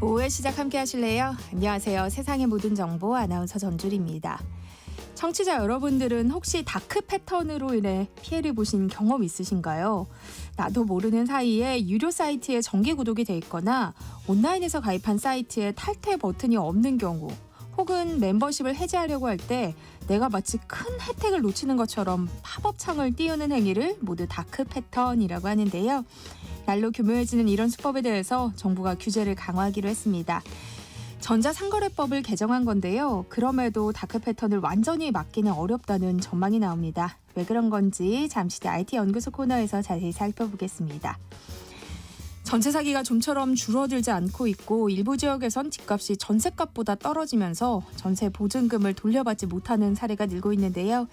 5회 시작 함께 하실래요? 안녕하세요. 세상의 모든 정보 아나운서 전주리입니다. 청취자 여러분들은 혹시 다크 패턴으로 인해 피해를 보신 경험 있으신가요? 나도 모르는 사이에 유료 사이트에 정기 구독이 돼 있거나 온라인에서 가입한 사이트에 탈퇴 버튼이 없는 경우, 혹은 멤버십을 해지하려고 할 때 내가 마치 큰 혜택을 놓치는 것처럼 팝업 창을 띄우는 행위를 모두 다크 패턴이라고 하는데요. 날로 교묘해지는 이런 수법에 대해서 정부가 규제를 강화하기로 했습니다. 전자상거래법을 개정한 건데요. 그럼에도 다크 패턴을 완전히 막기는 어렵다는 전망이 나옵니다. 왜 그런 건지 잠시 뒤 IT 연구소 코너에서 자세히 살펴보겠습니다. 전세 사기가 좀처럼 줄어들지 않고 있고 일부 지역에선 집값이 전세값보다 떨어지면서 전세 보증금을 돌려받지 못하는 사례가 늘고 있는데요.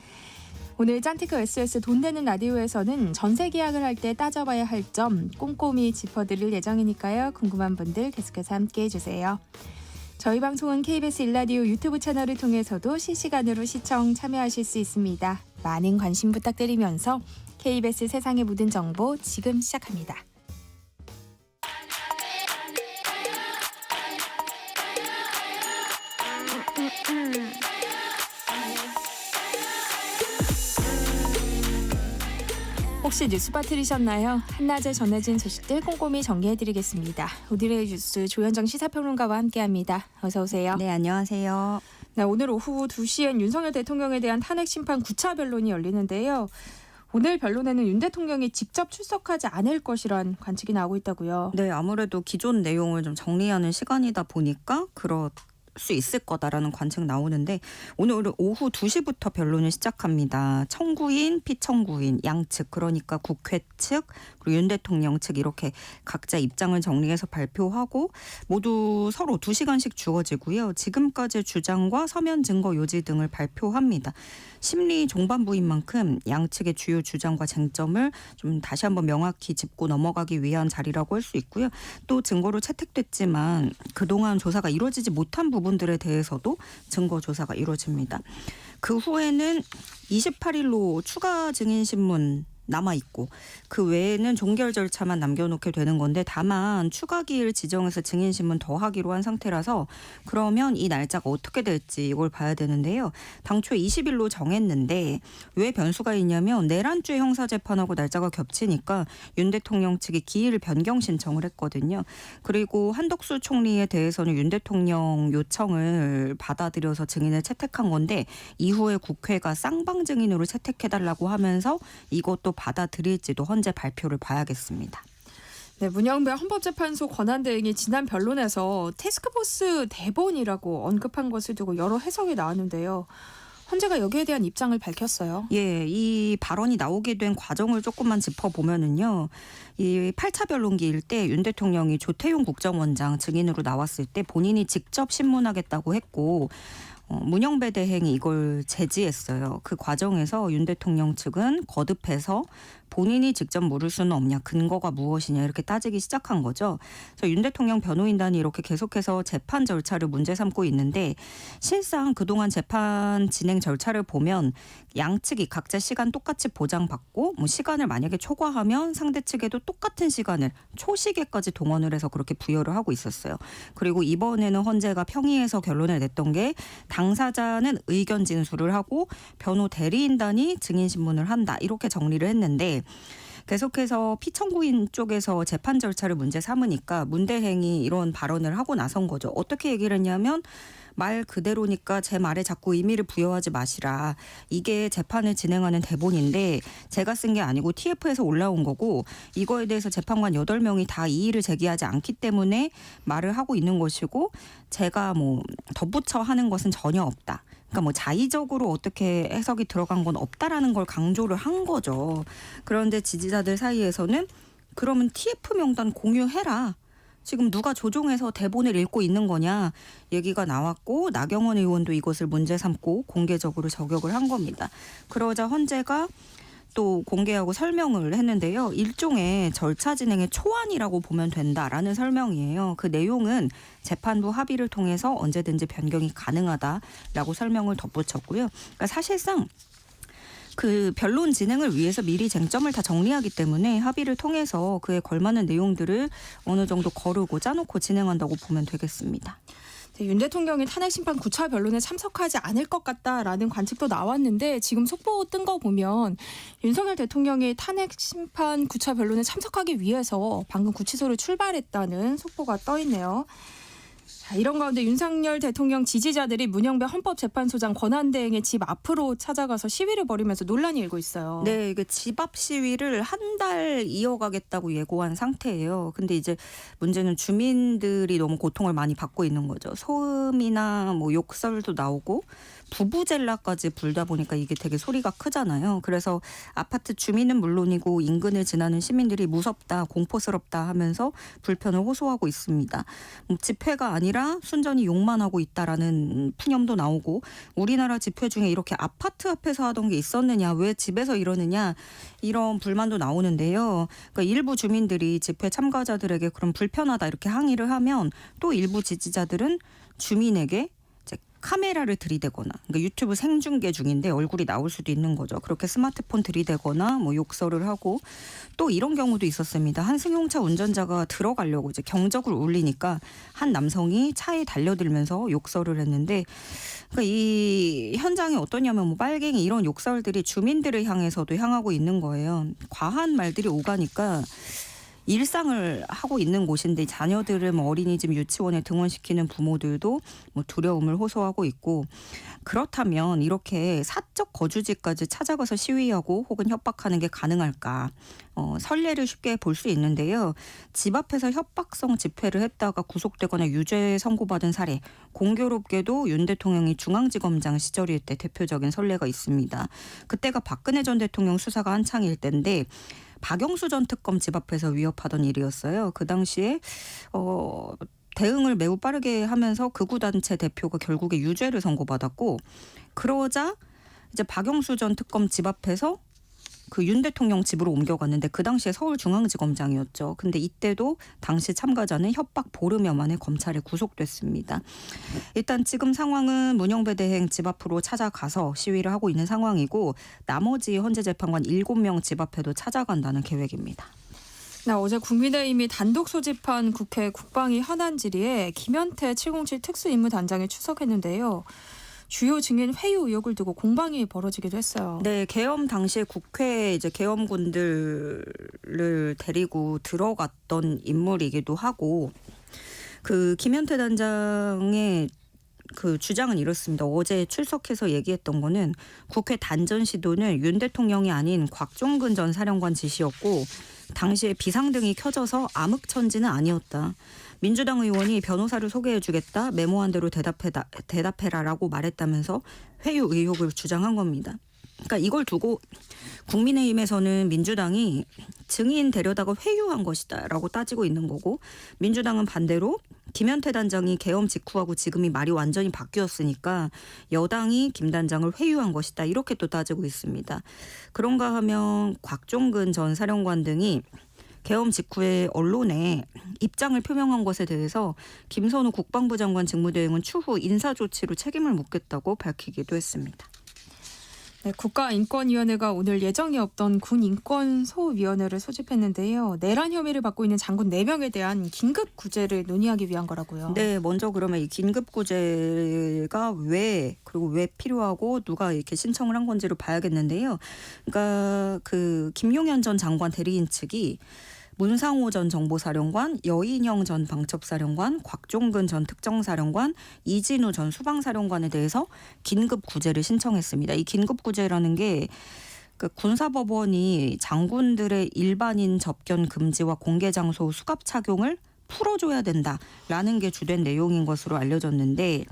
오늘 짠티크 SS 돈 되는 라디오에서는 전세 계약을 할 때 따져봐야 할 점 꼼꼼히 짚어드릴 예정이니까요. 궁금한 분들 계속해서 함께해 주세요. 저희 방송은 KBS 1라디오 유튜브 채널을 통해서도 실시간으로 시청 참여하실 수 있습니다. 많은 관심 부탁드리면서 KBS 세상의 모든 정보 지금 시작합니다. 혹시 뉴스 빠뜨리셨나요? 한낮에 전해진 소식들 꼼꼼히 정리해드리겠습니다. 오늘의 뉴스 조현정 시사평론가와 함께합니다. 어서 오세요. 네, 안녕하세요. 네, 오늘 오후 2시엔 윤석열 대통령에 대한 탄핵 심판 9차 변론이 열리는데요. 오늘 변론에는 윤 대통령이 직접 출석하지 않을 것이란 관측이 나오고 있다고요. 네, 아무래도 기존 내용을 좀 정리하는 시간이다 보니까 수 있을 거다라는 관측 나오는데 오늘 오후 2시부터 변론을 시작합니다. 청구인, 피청구인 양측, 그러니까 국회 측 그리고 윤 대통령 측 이렇게 각자 입장을 정리해서 발표하고 모두 서로 2시간씩 주어지고요. 지금까지 주장과 서면 증거 요지 등을 발표합니다. 심리 종반부인 만큼 양측의 주요 주장과 쟁점을 좀 다시 한번 명확히 짚고 넘어가기 위한 자리라고 할 수 있고요. 또 증거로 채택됐지만 그동안 조사가 이루어지지 못한 부분들에 대해서도 증거 조사가 이루어집니다. 그 후에는 28일로 추가 증인 신문 남아있고 그 외에는 종결 절차만 남겨놓게 되는 건데 다만 추가 기일 지정해서 증인신문 더 하기로 한 상태라서 그러면 이 날짜가 어떻게 될지 이걸 봐야 되는데요. 당초 20일로 정했는데 왜 변수가 있냐면 내란죄 형사재판하고 날짜가 겹치니까 윤 대통령 측이 기일 변경 신청을 했거든요. 그리고 한덕수 총리에 대해서는 윤 대통령 요청을 받아들여서 증인을 채택한 건데 이후에 국회가 쌍방 증인으로 채택해달라고 하면서 이것도 받아들일지도 헌재 발표를 봐야겠습니다. 네, 문영배 헌법재판소 권한대행이 지난 변론에서 태스크포스 대본이라고 언급한 것을 두고 여러 해석이 나왔는데요. 헌재가 여기에 대한 입장을 밝혔어요. 예, 이 발언이 나오게 된 과정을 조금만 짚어보면은요. 이 8차 변론기일 때 윤 대통령이 조태용 국정원장 증인으로 나왔을 때 본인이 직접 신문하겠다고 했고 문영배 대행이 이걸 제지했어요. 그 과정에서 윤 대통령 측은 거듭해서 본인이 직접 물을 수는 없냐, 근거가 무엇이냐 이렇게 따지기 시작한 거죠. 그래서 윤 대통령 변호인단이 이렇게 계속해서 재판 절차를 문제 삼고 있는데 실상 그동안 재판 진행 절차를 보면 양측이 각자 시간 똑같이 보장받고 시간을 만약에 초과하면 상대 측에도 똑같은 시간을 초시계까지 동원을 해서 그렇게 부여를 하고 있었어요. 그리고 이번에는 헌재가 평의해서 결론을 냈던 게 당사자는 의견 진술을 하고 변호 대리인단이 증인 신문을 한다 이렇게 정리를 했는데 계속해서 피청구인 쪽에서 재판 절차를 문제 삼으니까 문 대행이 이런 발언을 하고 나선 거죠. 어떻게 얘기를 했냐면 말 그대로니까 제 말에 자꾸 의미를 부여하지 마시라. 이게 재판을 진행하는 대본인데 제가 쓴 게 아니고 TF에서 올라온 거고 이거에 대해서 재판관 8명이 다 이의를 제기하지 않기 때문에 말을 하고 있는 것이고 제가 덧붙여 하는 것은 전혀 없다. 그러니까 자의적으로 어떻게 해석이 들어간 건 없다라는 걸 강조를 한 거죠. 그런데 지지자들 사이에서는 그러면 TF 명단 공유해라. 지금 누가 조종해서 대본을 읽고 있는 거냐 얘기가 나왔고 나경원 의원도 이것을 문제 삼고 공개적으로 저격을 한 겁니다. 그러자 헌재가 또 공개하고 설명을 했는데요. 일종의 절차 진행의 초안이라고 보면 된다라는 설명이에요. 그 내용은 재판부 합의를 통해서 언제든지 변경이 가능하다라고 설명을 덧붙였고요. 그러니까 사실상 그 변론 진행을 위해서 미리 쟁점을 다 정리하기 때문에 합의를 통해서 그에 걸맞는 내용들을 어느 정도 거르고 짜놓고 진행한다고 보면 되겠습니다. 윤 대통령이 탄핵심판 9차 변론에 참석하지 않을 것 같다라는 관측도 나왔는데 지금 속보 뜬 거 보면 윤석열 대통령이 탄핵심판 9차 변론에 참석하기 위해서 방금 구치소를 출발했다는 속보가 떠 있네요. 자, 이런 가운데 윤석열 대통령 지지자들이 문영배 헌법재판소장 권한대행의 집 앞으로 찾아가서 시위를 벌이면서 논란이 일고 있어요. 네, 이게 집 앞 시위를 한 달 이어가겠다고 예고한 상태예요. 근데 이제 문제는 주민들이 너무 고통을 많이 받고 있는 거죠. 소음이나 뭐 욕설도 나오고 부부젤라까지 불다 보니까 이게 되게 소리가 크잖아요. 그래서 아파트 주민은 물론이고 인근을 지나는 시민들이 무섭다, 공포스럽다 하면서 불편을 호소하고 있습니다. 집회가 아니라 순전히 욕만 하고 있다라는 푸념도 나오고 우리나라 집회 중에 이렇게 아파트 앞에서 하던 게 있었느냐, 왜 집에서 이러느냐 이런 불만도 나오는데요. 그러니까 일부 주민들이 집회 참가자들에게 그럼 불편하다 이렇게 항의를 하면 또 일부 지지자들은 주민에게 카메라를 들이대거나 그러니까 유튜브 생중계 중인데 얼굴이 나올 수도 있는 거죠. 그렇게 스마트폰 들이대거나 뭐 욕설을 하고 또 이런 경우도 있었습니다. 한 승용차 운전자가 들어가려고 이제 경적을 울리니까 한 남성이 차에 달려들면서 욕설을 했는데 그러니까 이 현장이 어떠냐면 뭐 빨갱이 이런 욕설들이 주민들을 향해서도 향하고 있는 거예요. 과한 말들이 오가니까 일상을 하고 있는 곳인데 자녀들을 뭐 어린이집 유치원에 등원시키는 부모들도 뭐 두려움을 호소하고 있고 그렇다면 이렇게 사적 거주지까지 찾아가서 시위하고 혹은 협박하는 게 가능할까? 선례를 쉽게 볼 수 있는데요. 집 앞에서 협박성 집회를 했다가 구속되거나 유죄 선고받은 사례 공교롭게도 윤 대통령이 중앙지검장 시절일 때 대표적인 선례가 있습니다. 그때가 박근혜 전 대통령 수사가 한창일 때인데 박영수 전 특검 집 앞에서 위협하던 일이었어요. 그 당시에 대응을 매우 빠르게 하면서 극우단체 대표가 결국에 유죄를 선고받았고 그러자 이제 박영수 전 특검 집 앞에서 그 윤 대통령 집으로 옮겨갔는데 그 당시에 서울중앙지검장이었죠. 근데 이때도 당시 참가자는 협박 보름여 만에 검찰에 구속됐습니다. 일단 지금 상황은 문영배 대행 집 앞으로 찾아가서 시위를 하고 있는 상황이고 나머지 헌재 재판관 7명 집 앞에도 찾아간다는 계획입니다. 어제 국민의힘이 단독 소집한 국회 국방위 현안 질의에 김현태 707 특수임무단장이出석했는데요. 주요 증인 회유 의혹을 두고 공방이 벌어지기도 했어요. 네, 계엄 당시에 국회에 이제 계엄군들을 데리고 들어갔던 인물이기도 하고 그 김현태 단장의 그 주장은 이렇습니다. 어제 출석해서 얘기했던 거는 국회 단전 시도는 윤 대통령이 아닌 곽종근 전 사령관 지시였고 당시에 비상등이 켜져서 암흑천지는 아니었다. 민주당 의원이 변호사를 소개해주겠다. 메모한 대로 대답해라라고 말했다면서 회유 의혹을 주장한 겁니다. 그러니까 이걸 두고 국민의힘에서는 민주당이 증인 데려다가 회유한 것이다라고 따지고 있는 거고 민주당은 반대로 김현태 단장이 계엄 직후하고 지금이 말이 완전히 바뀌었으니까 여당이 김 단장을 회유한 것이다 이렇게 또 따지고 있습니다. 그런가 하면 곽종근 전 사령관 등이 계엄 직후에 언론에 입장을 표명한 것에 대해서 김선우 국방부 장관 직무대행은 추후 인사조치로 책임을 묻겠다고 밝히기도 했습니다. 네, 국가인권위원회가 오늘 예정이 없던 군인권소위원회를 소집했는데요. 내란 혐의를 받고 있는 장군 4명에 대한 긴급 구제를 논의하기 위한 거라고요. 네, 먼저 그러면 이 긴급 구제가 왜 그리고 왜 필요하고 누가 이렇게 신청을 한 건지를 봐야겠는데요. 그러니까 그 김용현 전 장관 대리인 측이 문상호 전 정보사령관, 여인형 전 방첩사령관, 곽종근 전 특정사령관, 이진우 전 수방사령관에 대해서 긴급 구제를 신청했습니다. 이 긴급 구제라는 게 그 군사법원이 장군들의 일반인 접견 금지와 공개 장소 수갑 착용을 풀어줘야 된다라는 게 주된 내용인 것으로 알려졌는데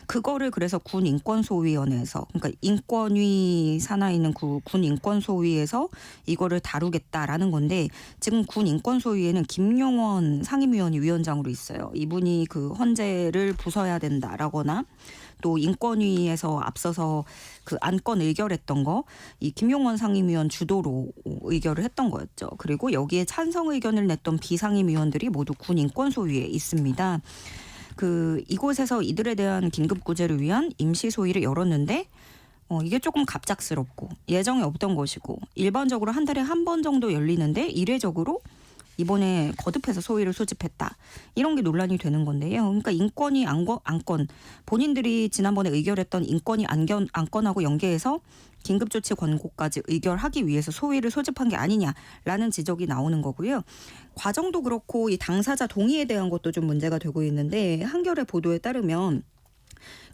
그거를 그래서 군인권소위원회에서 그러니까 인권위 산하에 있는 군인권소위에서 이거를 다루겠다라는 건데 지금 군인권소위에는 김용원 상임위원이 위원장으로 있어요. 이분이 그 헌재를 부숴야 된다라거나 또 인권위에서 앞서서 그 안건 의결했던 거 이 김용원 상임위원 주도로 의결을 했던 거였죠. 그리고 여기에 찬성 의견을 냈던 비상임위원들이 모두 군인권소위에 있습니다. 이곳에서 이들에 대한 긴급 구제를 위한 임시 소위를 열었는데 이게 조금 갑작스럽고 예정에 없던 것이고 일반적으로 한 달에 한 번 정도 열리는데 이례적으로 이번에 거듭해서 소위를 소집했다. 이런 게 논란이 되는 건데요. 그러니까 인권위 안건 본인들이 지난번에 의결했던 인권위 안건하고 연계해서 긴급조치 권고까지 의결하기 위해서 소위를 소집한 게 아니냐라는 지적이 나오는 거고요. 과정도 그렇고 이 당사자 동의에 대한 것도 좀 문제가 되고 있는데 한겨레 보도에 따르면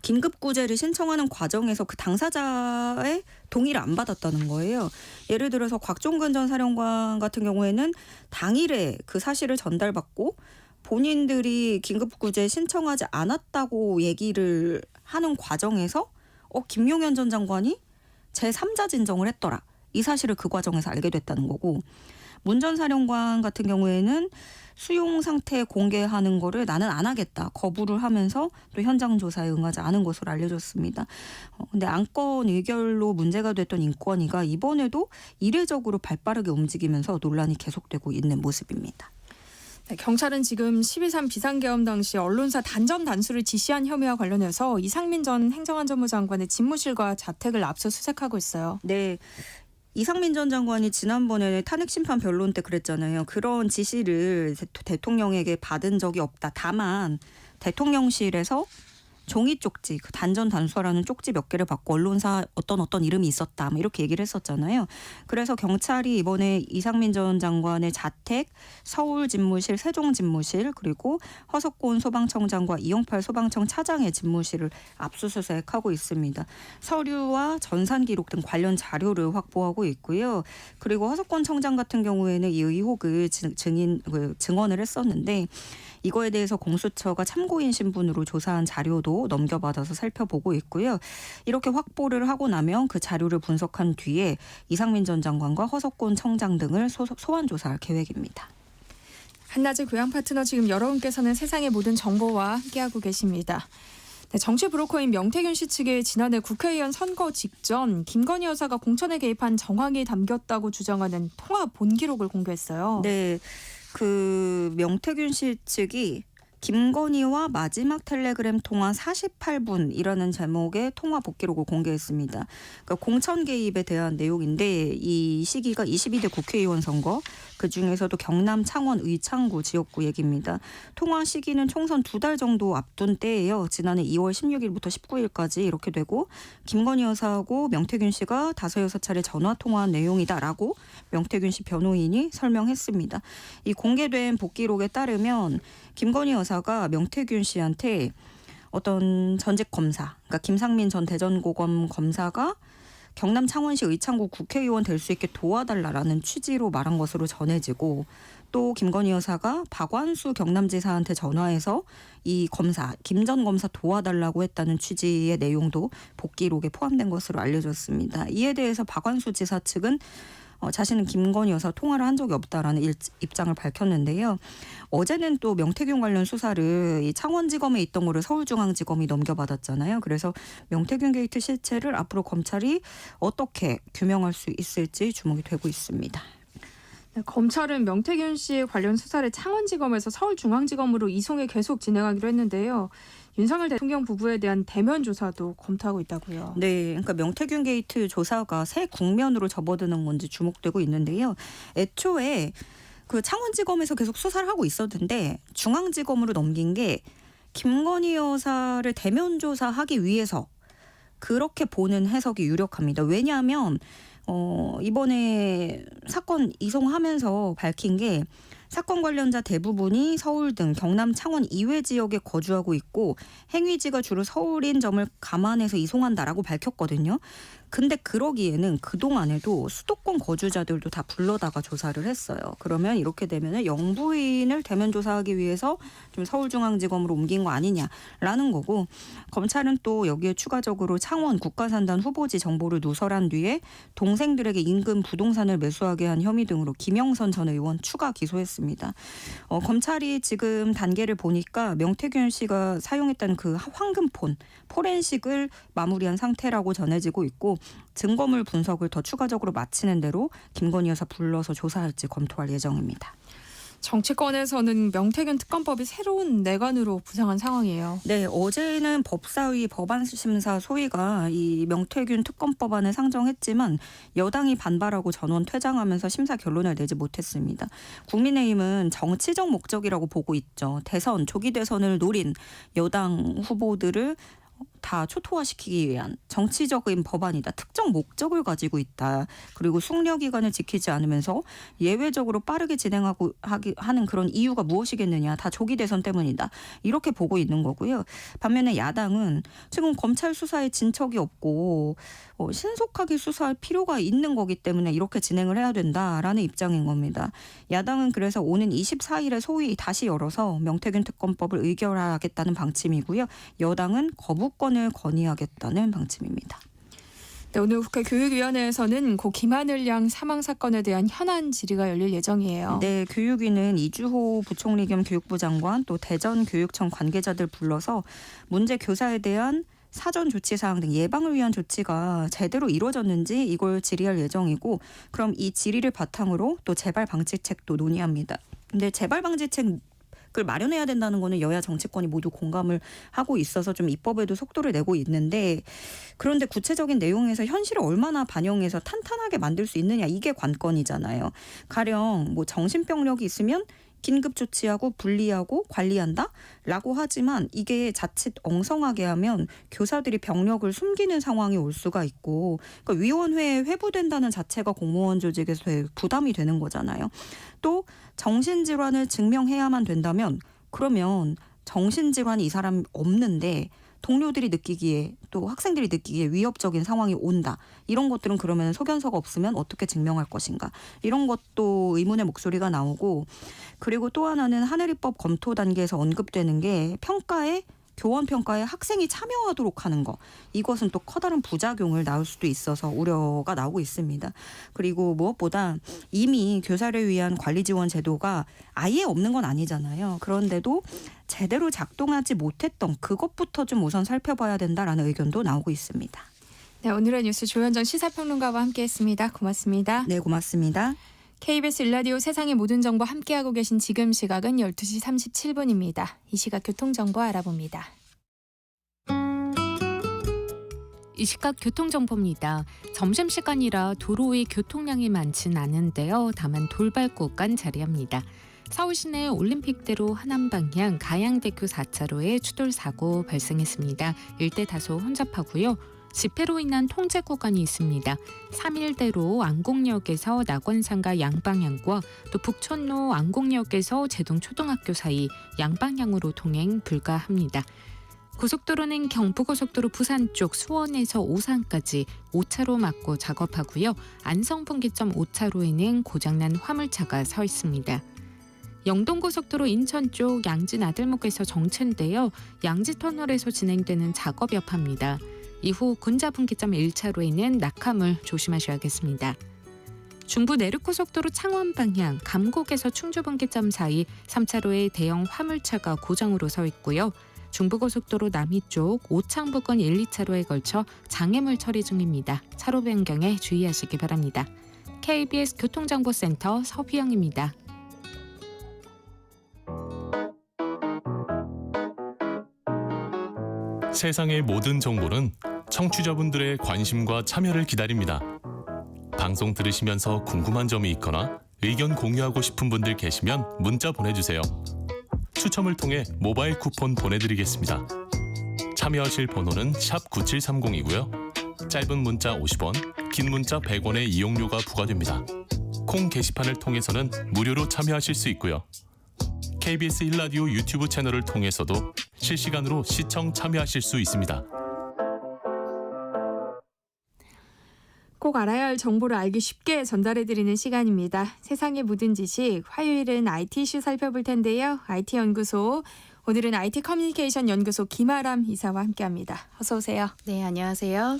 긴급구제를 신청하는 과정에서 그 당사자의 동의를 안 받았다는 거예요. 예를 들어서 곽종근 전 사령관 같은 경우에는 당일에 그 사실을 전달받고 본인들이 긴급구제 신청하지 않았다고 얘기를 하는 과정에서 김용현 전 장관이 제3자 진정을 했더라. 이 사실을 그 과정에서 알게 됐다는 거고 문 전 사령관 같은 경우에는 수용 상태 공개하는 거를 나는 안 하겠다. 거부를 하면서 또 현장 조사에 응하지 않은 것으로 알려졌습니다. 근데 안건 의결로 문제가 됐던 인권위가 이번에도 이례적으로 발빠르게 움직이면서 논란이 계속되고 있는 모습입니다. 네, 경찰은 지금 12.3 비상계엄 당시 언론사 단전 단수를 지시한 혐의와 관련해서 이상민 전 행정안전부 장관의 집무실과 자택을 압수수색하고 있어요. 네. 이상민 전 장관이 지난번에 탄핵심판 변론 때 그랬잖아요. 그런 지시를 대통령에게 받은 적이 없다. 다만 대통령실에서 종이 쪽지, 그 단전 단수라는 쪽지 몇 개를 받고 언론사 어떤 이름이 있었다. 이렇게 얘기를 했었잖아요. 그래서 경찰이 이번에 이상민 전 장관의 자택, 서울 집무실, 세종 집무실, 그리고 허석곤 소방청장과 이용팔 소방청 차장의 집무실을 압수수색하고 있습니다. 서류와 전산 기록 등 관련 자료를 확보하고 있고요. 그리고 허석곤 청장 같은 경우에는 이 의혹을 증언을 했었는데 이거에 대해서 공수처가 참고인 신분으로 조사한 자료도 넘겨받아서 살펴보고 있고요. 이렇게 확보를 하고 나면 그 자료를 분석한 뒤에 이상민 전 장관과 허석곤 청장 등을 소환 조사할 계획입니다. 한낮의 교양 파트너 지금 여러분께서는 세상의 모든 정보와 함께하고 계십니다. 네, 정치 브로커인 명태균 씨 측의 지난해 국회의원 선거 직전 김건희 여사가 공천에 개입한 정황이 담겼다고 주장하는 통화 본기록을 공개했어요. 네. 그 명태균 씨 측이 김건희와 마지막 텔레그램 통화 48분이라는 제목의 통화 복기록을 공개했습니다. 그러니까 공천 개입에 대한 내용인데 이 시기가 22대 국회의원 선거, 그중에서도 경남 창원 의창구 지역구 얘기입니다. 통화 시기는 총선 2달 정도 앞둔 때예요. 지난해 2월 16일부터 19일까지 이렇게 되고 김건희 여사하고 명태균 씨가 5-6차례 전화 통화한 내용이다라고 명태균 씨 변호인이 설명했습니다. 이 공개된 복기록에 따르면 김건희 여사가 명태균 씨한테 어떤 전직 검사, 그러니까 김상민 전 대전고검 검사가 경남 창원시 의창구 국회의원 될 수 있게 도와달라라는 취지로 말한 것으로 전해지고 또 김건희 여사가 박완수 경남지사한테 전화해서 이 검사, 김 전 검사 도와달라고 했다는 취지의 내용도 복기록에 포함된 것으로 알려졌습니다. 이에 대해서 박완수 지사 측은 자신은 김건희 여사 통화를 한 적이 없다라는 입장을 밝혔는데요. 어제는 또 명태균 관련 수사를 이 창원지검에 있던 거를 서울중앙지검이 넘겨받았잖아요. 그래서 명태균 게이트 실체를 앞으로 검찰이 어떻게 규명할 수 있을지 주목이 되고 있습니다. 네, 검찰은 명태균 씨 관련 수사를 창원지검에서 서울중앙지검으로 이송해 계속 진행하기로 했는데요. 윤석열 대통령 부부에 대한 대면 조사도 검토하고 있다고요. 네, 그러니까 명태균 게이트 조사가 새 국면으로 접어드는 건지 주목되고 있는데요. 애초에 그 창원지검에서 계속 수사를 하고 있었는데 중앙지검으로 넘긴 게 김건희 여사를 대면 조사하기 위해서 그렇게 보는 해석이 유력합니다. 왜냐하면 이번에 사건 이송하면서 밝힌 게 사건 관련자 대부분이 서울 등 경남 창원 이외 지역에 거주하고 있고 행위지가 주로 서울인 점을 감안해서 이송한다라고 밝혔거든요. 근데 그러기에는 그동안에도 수도권 거주자들도 다 불러다가 조사를 했어요. 그러면 이렇게 되면 영부인을 대면 조사하기 위해서 좀 서울중앙지검으로 옮긴 거 아니냐라는 거고 검찰은 또 여기에 추가적으로 창원 국가산단 후보지 정보를 누설한 뒤에 동생들에게 인근 부동산을 매수하게 한 혐의 등으로 김영선 전 의원 추가 기소했습니다. 검찰이 지금 단계를 보니까 명태균 씨가 사용했다는 그 황금폰, 포렌식을 마무리한 상태라고 전해지고 있고 증거물 분석을 더 추가적으로 마치는 대로 김건희 여사 불러서 조사할지 검토할 예정입니다. 정치권에서는 명태균 특검법이 새로운 내관으로 부상한 상황이에요. 네, 어제는 법사위 법안심사 소위가 이 명태균 특검법안을 상정했지만 여당이 반발하고 전원 퇴장하면서 심사 결론을 내지 못했습니다. 국민의힘은 정치적 목적이라고 보고 있죠. 조기 대선을 노린 여당 후보들을 다 초토화시키기 위한 정치적인 법안이다. 특정 목적을 가지고 있다. 그리고 숙려 기간을 지키지 않으면서 예외적으로 빠르게 진행하고 하는 그런 이유가 무엇이겠느냐. 다 조기 대선 때문이다. 이렇게 보고 있는 거고요. 반면에 야당은 지금 검찰 수사에 진척이 없고 신속하게 수사할 필요가 있는 거기 때문에 이렇게 진행을 해야 된다라는 입장인 겁니다. 야당은 그래서 오는 24일에 소위 다시 열어서 명태균 특검법을 의결하겠다는 방침이고요. 여당은 거부권을 건의하겠다는 방침입니다. 네, 오늘 국회 교육위원회에서는 고 김하늘 양 사망 사건에 대한 현안 질의가 열릴 예정이에요. 네, 교육위는 이주호 부총리 겸 교육부 장관 또 대전교육청 관계자들 불러서 문제 교사에 대한 사전 조치 사항 등 예방을 위한 조치가 제대로 이루어졌는지 이걸 질의할 예정이고 그럼 이 질의를 바탕으로 또 재발 방지책도 논의합니다. 근데 재발 방지책 을 마련해야 된다는 거는 여야 정치권이 모두 공감을 하고 있어서 좀 입법에도 속도를 내고 있는데 그런데 구체적인 내용에서 현실을 얼마나 반영해서 탄탄하게 만들 수 있느냐 이게 관건이잖아요. 가령 뭐 정신병력이 있으면 긴급 조치하고 분리하고 관리한다라고 하지만 이게 자칫 엉성하게 하면 교사들이 병력을 숨기는 상황이 올 수가 있고 그러니까 위원회에 회부된다는 자체가 공무원 조직에서 부담이 되는 거잖아요. 또 정신질환을 증명해야만 된다면 그러면 정신질환이 이 사람 없는데 동료들이 느끼기에 또 학생들이 느끼기에 위협적인 상황이 온다. 이런 것들은 그러면 소견서가 없으면 어떻게 증명할 것인가. 이런 것도 의문의 목소리가 나오고 그리고 또 하나는 하늘입법 검토 단계에서 언급되는 게 교원 평가에 학생이 참여하도록 하는 거. 이것은 또 커다란 부작용을 낳을 수도 있어서 우려가 나오고 있습니다. 그리고 무엇보다 이미 교사를 위한 관리 지원 제도가 아예 없는 건 아니잖아요. 그런데도 제대로 작동하지 못했던 그것부터 좀 우선 살펴봐야 된다라는 의견도 나오고 있습니다. 네, 오늘의 뉴스 조현정 시사평론가와 함께했습니다. 고맙습니다. 네, 고맙습니다. KBS 일라디오 세상의 모든 정보 함께하고 계신 지금 시각은 12시 37분입니다. 이 시각 교통정보 알아봅니다. 이 시각 교통정보입니다. 점심시간이라 도로 위 교통량이 많진 않은데요. 다만 돌발 구간 자리합니다. 서울 시내 올림픽대로 하남방향 가양대교 4차로에 추돌 사고 발생했습니다. 일대 다소 혼잡하고요. 집회로 인한 통제 구간이 있습니다. 3일대로 안곡역에서 낙원상가 양방향과 또 북촌로 안곡역에서 제동초등학교 사이 양방향으로 통행 불가합니다. 고속도로는 경부고속도로 부산 쪽 수원에서 오산까지 5차로 막고 작업하고요. 안성분기점 5차로에는 고장난 화물차가 서 있습니다. 영동고속도로 인천 쪽 양진 아들목에서 정체인데요. 양지터널에서 진행되는 작업 여파입니다. 이후 군자분기점 1차로에는 낙하물 조심하셔야겠습니다. 중부 내륙고속도로 창원 방향 감곡에서 충주분기점 사이 3차로에 대형 화물차가 고장으로 서 있고요. 중부고속도로 남이 쪽 오창 부근 1, 2차로에 걸쳐 장애물 처리 중입니다. 차로 변경에 주의하시기 바랍니다. KBS 교통정보센터 서휘영입니다. 세상의 모든 정보는 청취자분들의 관심과 참여를 기다립니다. 방송 들으시면서 궁금한 점이 있거나 의견 공유하고 싶은 분들 계시면 문자 보내주세요. 추첨을 통해 모바일 쿠폰 보내드리겠습니다. 참여하실 번호는 샵 9730이고요. 짧은 문자 50원, 긴 문자 100원의 이용료가 부과됩니다. 콩 게시판을 통해서는 무료로 참여하실 수 있고요. KBS 1라디오 유튜브 채널을 통해서도 실시간으로 시청 참여하실 수 있습니다. 꼭 알아야 할 정보를 알기 쉽게 전달해드리는 시간입니다. 세상의 모든 지식, 화요일은 IT 이슈 살펴볼 텐데요. IT연구소, 오늘은 IT 커뮤니케이션 연구소 김아람 이사와 함께합니다. 어서 오세요. 네, 안녕하세요.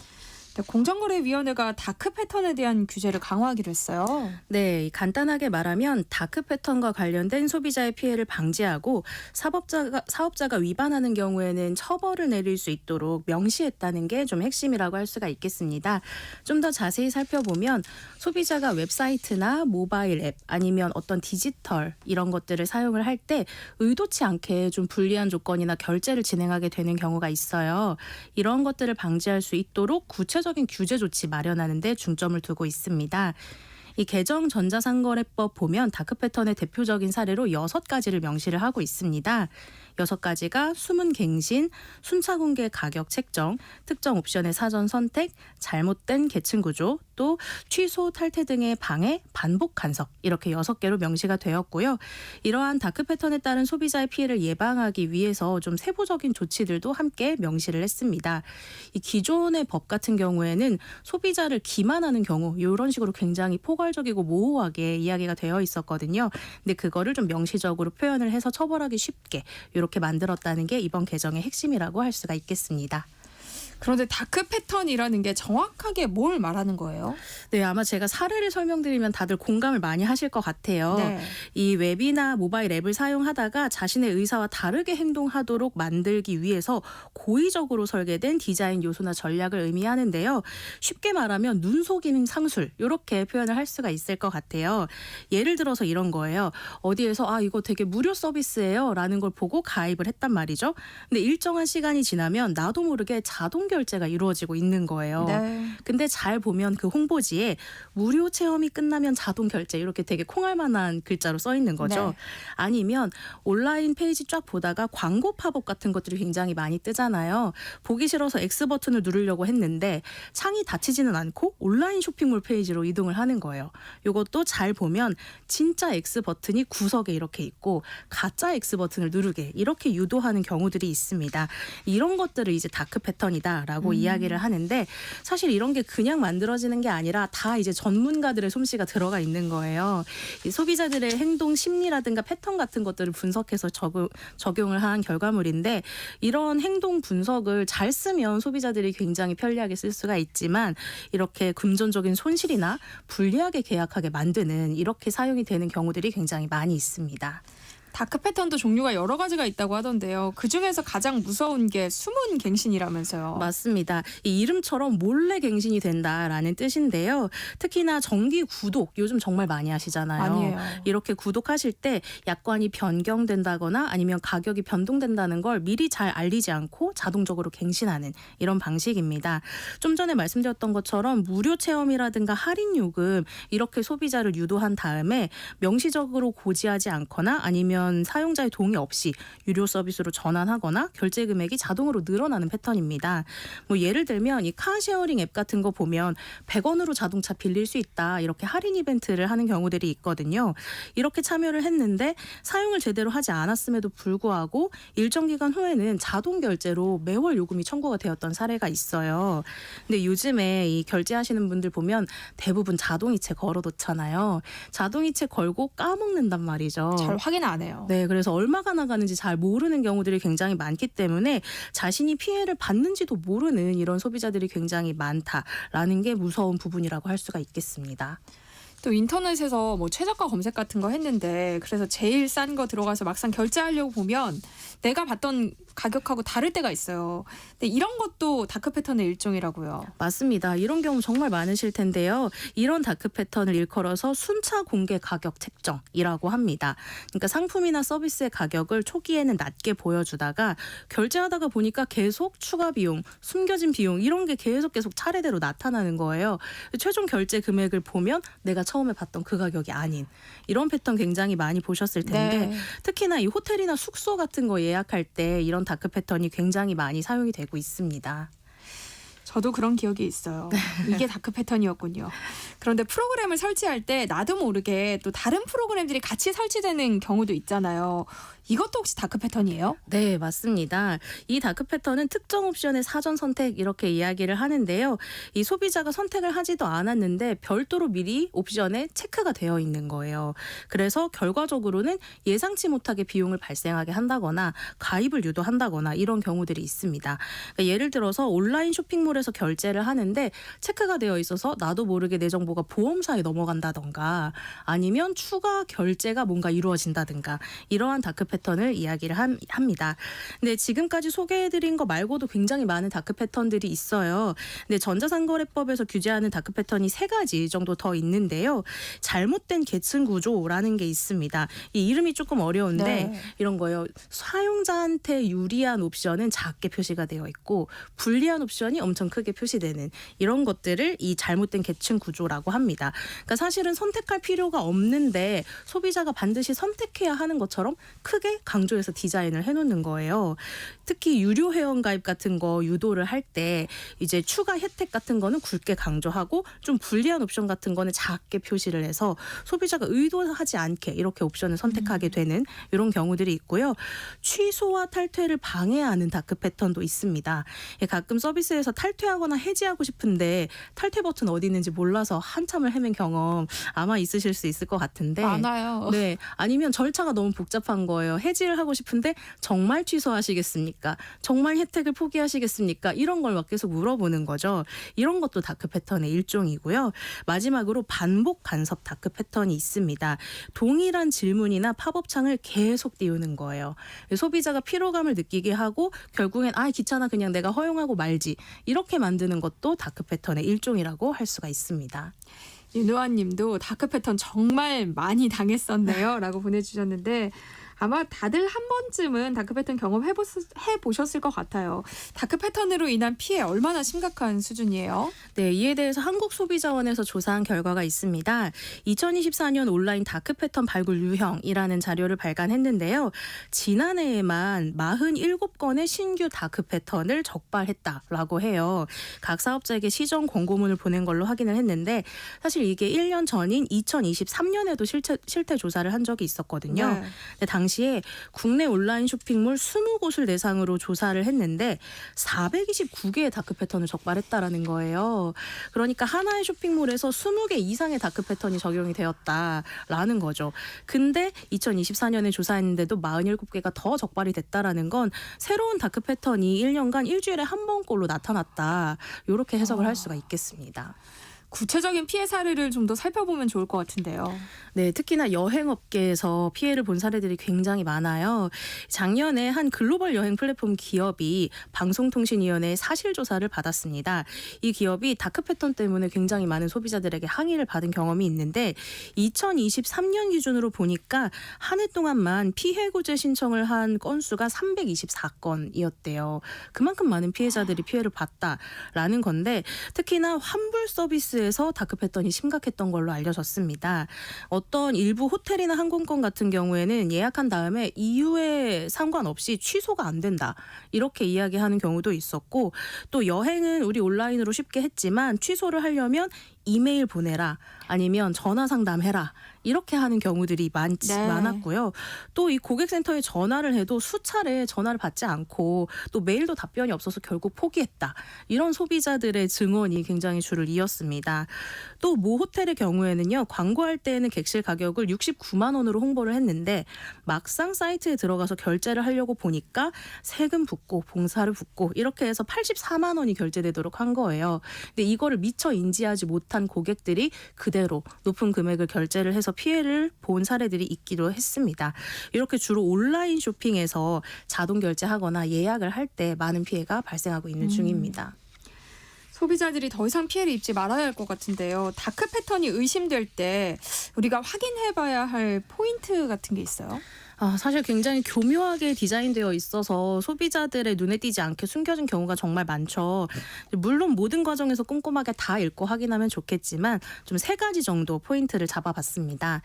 네, 공정거래위원회가 다크 패턴에 대한 규제를 강화하기로 했어요. 네, 간단하게 말하면 다크 패턴과 관련된 소비자의 피해를 방지하고 사업자가 위반하는 경우에는 처벌을 내릴 수 있도록 명시했다는 게 좀 핵심이라고 할 수가 있겠습니다. 좀 더 자세히 살펴보면 소비자가 웹사이트나 모바일 앱 아니면 어떤 디지털 이런 것들을 사용을 할 때 의도치 않게 좀 불리한 조건이나 결제를 진행하게 되는 경우가 있어요. 이런 것들을 방지할 수 있도록 구체적인 규제 조치 마련하는 데 중점을 두고 있습니다. 이 개정 전자상거래법 보면 다크 패턴의 대표적인 사례로 6가지를 명시를 하고 있습니다. 6가지가 숨은 갱신, 순차 공개 가격 책정, 특정 옵션의 사전 선택, 잘못된 계층 구조, 또 취소, 탈퇴 등의 방해, 반복 간섭 이렇게 6개로 명시가 되었고요. 이러한 다크 패턴에 따른 소비자의 피해를 예방하기 위해서 좀 세부적인 조치들도 함께 명시를 했습니다. 이 기존의 법 같은 경우에는 소비자를 기만하는 경우 이런 식으로 굉장히 포괄적이고 모호하게 이야기가 되어 있었거든요. 근데 그거를 좀 명시적으로 표현을 해서 처벌하기 쉽게 이렇게 만들었다는 게 이번 개정의 핵심이라고 할 수가 있겠습니다. 그런데 다크 패턴이라는 게 정확하게 뭘 말하는 거예요? 네, 아마 제가 사례를 설명드리면 다들 공감을 많이 하실 것 같아요. 네. 이 웹이나 모바일 앱을 사용하다가 자신의 의사와 다르게 행동하도록 만들기 위해서 고의적으로 설계된 디자인 요소나 전략을 의미하는데요. 쉽게 말하면 눈속임 상술 이렇게 표현을 할 수가 있을 것 같아요. 예를 들어서 이런 거예요. 어디에서 이거 되게 무료 서비스예요 라는 걸 보고 가입을 했단 말이죠. 근데 일정한 시간이 지나면 나도 모르게 자동 결제가 이루어지고 있는 거예요. 네. 근데 잘 보면 그 홍보지에 무료 체험이 끝나면 자동 결제 이렇게 되게 콩할 만한 글자로 써 있는 거죠. 네. 아니면 온라인 페이지 쫙 보다가 광고 팝업 같은 것들이 굉장히 많이 뜨잖아요. 보기 싫어서 X 버튼을 누르려고 했는데 창이 닫히지는 않고 온라인 쇼핑몰 페이지로 이동을 하는 거예요. 이것도 잘 보면 진짜 X 버튼이 구석에 이렇게 있고 가짜 X 버튼을 누르게 이렇게 유도하는 경우들이 있습니다. 이런 것들을 이제 다크 패턴이다 라고 이야기를 하는데 사실 이런 게 그냥 만들어지는 게 아니라 다 이제 전문가들의 솜씨가 들어가 있는 거예요. 이 소비자들의 행동 심리라든가 패턴 같은 것들을 분석해서 적용을 한 결과물인데 이런 행동 분석을 잘 쓰면 소비자들이 굉장히 편리하게 쓸 수가 있지만 이렇게 금전적인 손실이나 불리하게 계약하게 만드는 이렇게 사용이 되는 경우들이 굉장히 많이 있습니다. 다크 패턴도 종류가 여러 가지가 있다고 하던데요. 그중에서 가장 무서운 게 숨은 갱신이라면서요. 맞습니다. 이 이름처럼 몰래 갱신이 된다라는 뜻인데요. 특히나 정기 구독 요즘 정말 많이 하시잖아요. 아니에요. 이렇게 구독하실 때 약관이 변경된다거나 아니면 가격이 변동된다는 걸 미리 잘 알리지 않고 자동적으로 갱신하는 이런 방식입니다. 좀 전에 말씀드렸던 것처럼 무료 체험이라든가 할인 요금 이렇게 소비자를 유도한 다음에 명시적으로 고지하지 않거나 아니면 사용자의 동의 없이 유료 서비스로 전환하거나 결제 금액이 자동으로 늘어나는 패턴입니다. 뭐 예를 들면 이 카쉐어링 앱 같은 거 보면 100원으로 자동차 빌릴 수 있다 이렇게 할인 이벤트를 하는 경우들이 있거든요. 이렇게 참여를 했는데 사용을 제대로 하지 않았음에도 불구하고 일정 기간 후에는 자동 결제로 매월 요금이 청구가 되었던 사례가 있어요. 근데 요즘에 이 결제하시는 분들 보면 대부분 자동이체 걸어놓잖아요. 자동이체 걸고 까먹는단 말이죠. 잘 확인 안 해요. 네, 그래서 얼마가 나가는지 잘 모르는 경우들이 굉장히 많기 때문에 자신이 피해를 받는지도 모르는 이런 소비자들이 굉장히 많다라는 게 무서운 부분이라고 할 수가 있겠습니다. 또 인터넷에서 뭐 최저가 검색 같은 거 했는데 그래서 제일 싼 거 들어가서 막상 결제하려고 보면 내가 봤던 가격하고 다를 때가 있어요. 근데 이런 것도 다크 패턴의 일종이라고요. 맞습니다. 이런 경우 정말 많으실 텐데요. 이런 다크 패턴을 일컬어서 순차 공개 가격 책정이라고 합니다. 그러니까 상품이나 서비스의 가격을 초기에는 낮게 보여주다가 결제하다가 보니까 계속 추가 비용, 숨겨진 비용 이런 게 계속 차례대로 나타나는 거예요. 최종 결제 금액을 보면 내가 처음에 봤던 그 가격이 아닌 이런 패턴 굉장히 많이 보셨을 텐데 네. 특히나 이 호텔이나 숙소 같은 거 예약할 때 이런 다크 패턴이 굉장히 많이 사용이 되고 있습니다. 저도 그런 기억이 있어요. 이게 다크 패턴이었군요. 그런데 프로그램을 설치할 때 나도 모르게 또 다른 프로그램들이 같이 설치되는 경우도 있잖아요. 이것도 혹시 다크 패턴이에요? 네, 맞습니다. 이 다크 패턴은 특정 옵션의 사전 선택 이렇게 이야기를 하는데요. 이 소비자가 선택을 하지도 않았는데 별도로 미리 옵션에 체크가 되어 있는 거예요. 그래서 결과적으로는 예상치 못하게 비용을 발생하게 한다거나 가입을 유도한다거나 이런 경우들이 있습니다. 그러니까 예를 들어서 온라인 쇼핑몰에서 결제를 하는데 체크가 되어 있어서 나도 모르게 내 정보가 보험사에 넘어간다던가 아니면 추가 결제가 뭔가 이루어진다든가 이러한 다크 패턴을 이야기를 합니다. 근데 지금까지 소개해드린 거 말고도 굉장히 많은 다크 패턴들이 있어요. 근데 전자상거래법에서 규제하는 다크 패턴이 3가지 정도 더 있는데요. 잘못된 계층 구조라는 게 있습니다. 이 이름이 조금 어려운데 네. 이런 거예요. 사용자한테 유리한 옵션은 작게 표시가 되어 있고 불리한 옵션이 엄청 크게 표시되는 이런 것들을 이 잘못된 계층 구조라고 합니다. 그러니까 사실은 선택할 필요가 없는데 소비자가 반드시 선택해야 하는 것처럼 크게 강조해서 디자인을 해놓는 거예요. 특히 유료 회원 가입 같은 거 유도를 할 때 이제 추가 혜택 같은 거는 굵게 강조하고 좀 불리한 옵션 같은 거는 작게 표시를 해서 소비자가 의도하지 않게 이렇게 옵션을 선택하게 되는 이런 경우들이 있고요. 취소와 탈퇴를 방해하는 다크 패턴도 있습니다. 가끔 서비스에서 탈퇴하거나 해지하고 싶은데 탈퇴 버튼 어디 있는지 몰라서 한참을 헤맨 경험 아마 있으실 수 있을 것 같은데 많아요. 네, 아니면 절차가 너무 복잡한 거예요. 해지를 하고 싶은데 정말 취소하시겠습니까? 정말 혜택을 포기하시겠습니까? 이런 걸 막 계속 물어보는 거죠. 이런 것도 다크 패턴의 일종이고요. 마지막으로 반복 간섭 다크 패턴이 있습니다. 동일한 질문이나 팝업 창을 계속 띄우는 거예요. 소비자가 피로감을 느끼게 하고 결국엔 귀찮아 그냥 내가 허용하고 말지 이렇게 만드는 것도 다크 패턴의 일종이라고 할 수가 있습니다. 윤호아 님도 다크 패턴 정말 많이 당했었네요. 라고 보내주셨는데 아마 다들 한 번쯤은 다크 패턴 경험해보셨을 것 같아요. 다크 패턴으로 인한 피해 얼마나 심각한 수준이에요? 네, 이에 대해서 한국소비자원에서 조사한 결과가 있습니다. 2024년 온라인 다크 패턴 발굴 유형이라는 자료를 발간했는데요. 지난해에만 47건의 신규 다크 패턴을 적발했다라고 해요. 각 사업자에게 시정 권고문을 보낸 걸로 확인을 했는데 사실 이게 1년 전인 2023년에도 실태 조사를 한 적이 있었거든요. 네. 근데 당시에 국내 온라인 쇼핑몰 20곳을 대상으로 조사를 했는데 429개의 다크 패턴을 적발했다라는 거예요. 그러니까 하나의 쇼핑몰에서 20개 이상의 다크 패턴이 적용이 되었다라는 거죠. 근데 2024년에 조사했는데도 47개가 더 적발이 됐다라는 건 새로운 다크 패턴이 1년간 일주일에 한 번꼴로 나타났다. 이렇게 해석을 할 수가 있겠습니다. 구체적인 피해 사례를 좀 더 살펴보면 좋을 것 같은데요. 네, 특히나 여행업계에서 피해를 본 사례들이 굉장히 많아요. 작년에 한 글로벌 여행 플랫폼 기업이 방송통신위원회의 사실조사를 받았습니다. 이 기업이 다크 패턴 때문에 굉장히 많은 소비자들에게 항의를 받은 경험이 있는데 2023년 기준으로 보니까 한 해 동안만 피해 구제 신청을 한 건수가 324건이었대요. 그만큼 많은 피해자들이 피해를 봤다라는 건데 특히나 환불 서비스에서 다크 패턴이 심각했던 걸로 알려졌습니다. 어떤 일부 호텔이나 항공권 같은 경우에는 예약한 다음에 이유에 상관없이 취소가 안 된다. 이렇게 이야기하는 경우도 있었고 또 여행은 우리 온라인으로 쉽게 했지만 취소를 하려면 이메일 보내라 아니면 전화 상담해라 이렇게 하는 경우들이 많았고요. 또 이 고객센터에 전화를 해도 수차례 전화를 받지 않고 또 메일도 답변이 없어서 결국 포기했다. 이런 소비자들의 증언이 굉장히 줄을 이었습니다. 또 모 호텔의 경우에는요. 광고할 때에는 객실 가격을 69만 원으로 홍보를 했는데 막상 사이트에 들어가서 결제를 하려고 보니까 세금 붙고 봉사를 붙고 이렇게 해서 84만 원이 결제되도록 한 거예요. 근데 이거를 미처 인지하지 못한 고객들이 그대로 높은 금액을 결제를 해서 피해를 본 사례들이 있기도 했습니다. 이렇게 주로 온라인 쇼핑에서 자동 결제하거나 예약을 할 때 많은 피해가 발생하고 있는 중입니다. 소비자들이 더 이상 피해를 입지 말아야 할 것 같은데요. 다크 패턴이 의심될 때 우리가 확인해봐야 할 포인트 같은 게 있어요? 사실 굉장히 교묘하게 디자인되어 있어서 소비자들의 눈에 띄지 않게 숨겨진 경우가 정말 많죠. 물론 모든 과정에서 꼼꼼하게 다 읽고 확인하면 좋겠지만 좀 3가지 정도 포인트를 잡아봤습니다.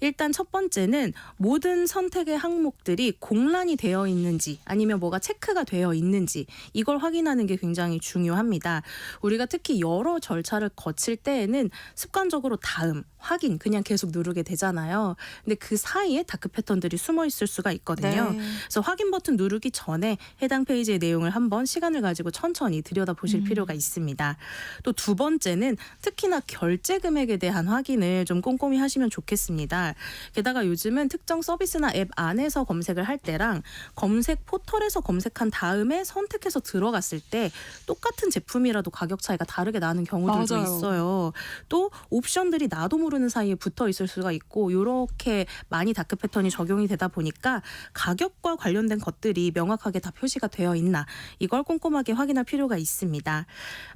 일단 첫 번째는 모든 선택의 항목들이 공란이 되어 있는지 아니면 뭐가 체크가 되어 있는지 이걸 확인하는 게 굉장히 중요합니다. 우리가 특히 여러 절차를 거칠 때에는 습관적으로 다음, 확인 그냥 계속 누르게 되잖아요. 근데 그 사이에 다크 패턴들이 숨어 숨어 있을 수가 있거든요. 네. 그래서 확인 버튼 누르기 전에 해당 페이지의 내용을 한번 시간을 가지고 천천히 들여다보실 필요가 있습니다. 또 두 번째는 특히나 결제 금액에 대한 확인을 좀 꼼꼼히 하시면 좋겠습니다. 게다가 요즘은 특정 서비스나 앱 안에서 검색을 할 때랑 검색 포털에서 검색한 다음에 선택해서 들어갔을 때 똑같은 제품이라도 가격 차이가 다르게 나는 경우들도 맞아요. 있어요. 또 옵션들이 나도 모르는 사이에 붙어 있을 수가 있고 이렇게 많이 다크 패턴이 적용이 되다 보니까 가격과 관련된 것들이 명확하게 다 표시가 되어 있나 이걸 꼼꼼하게 확인할 필요가 있습니다.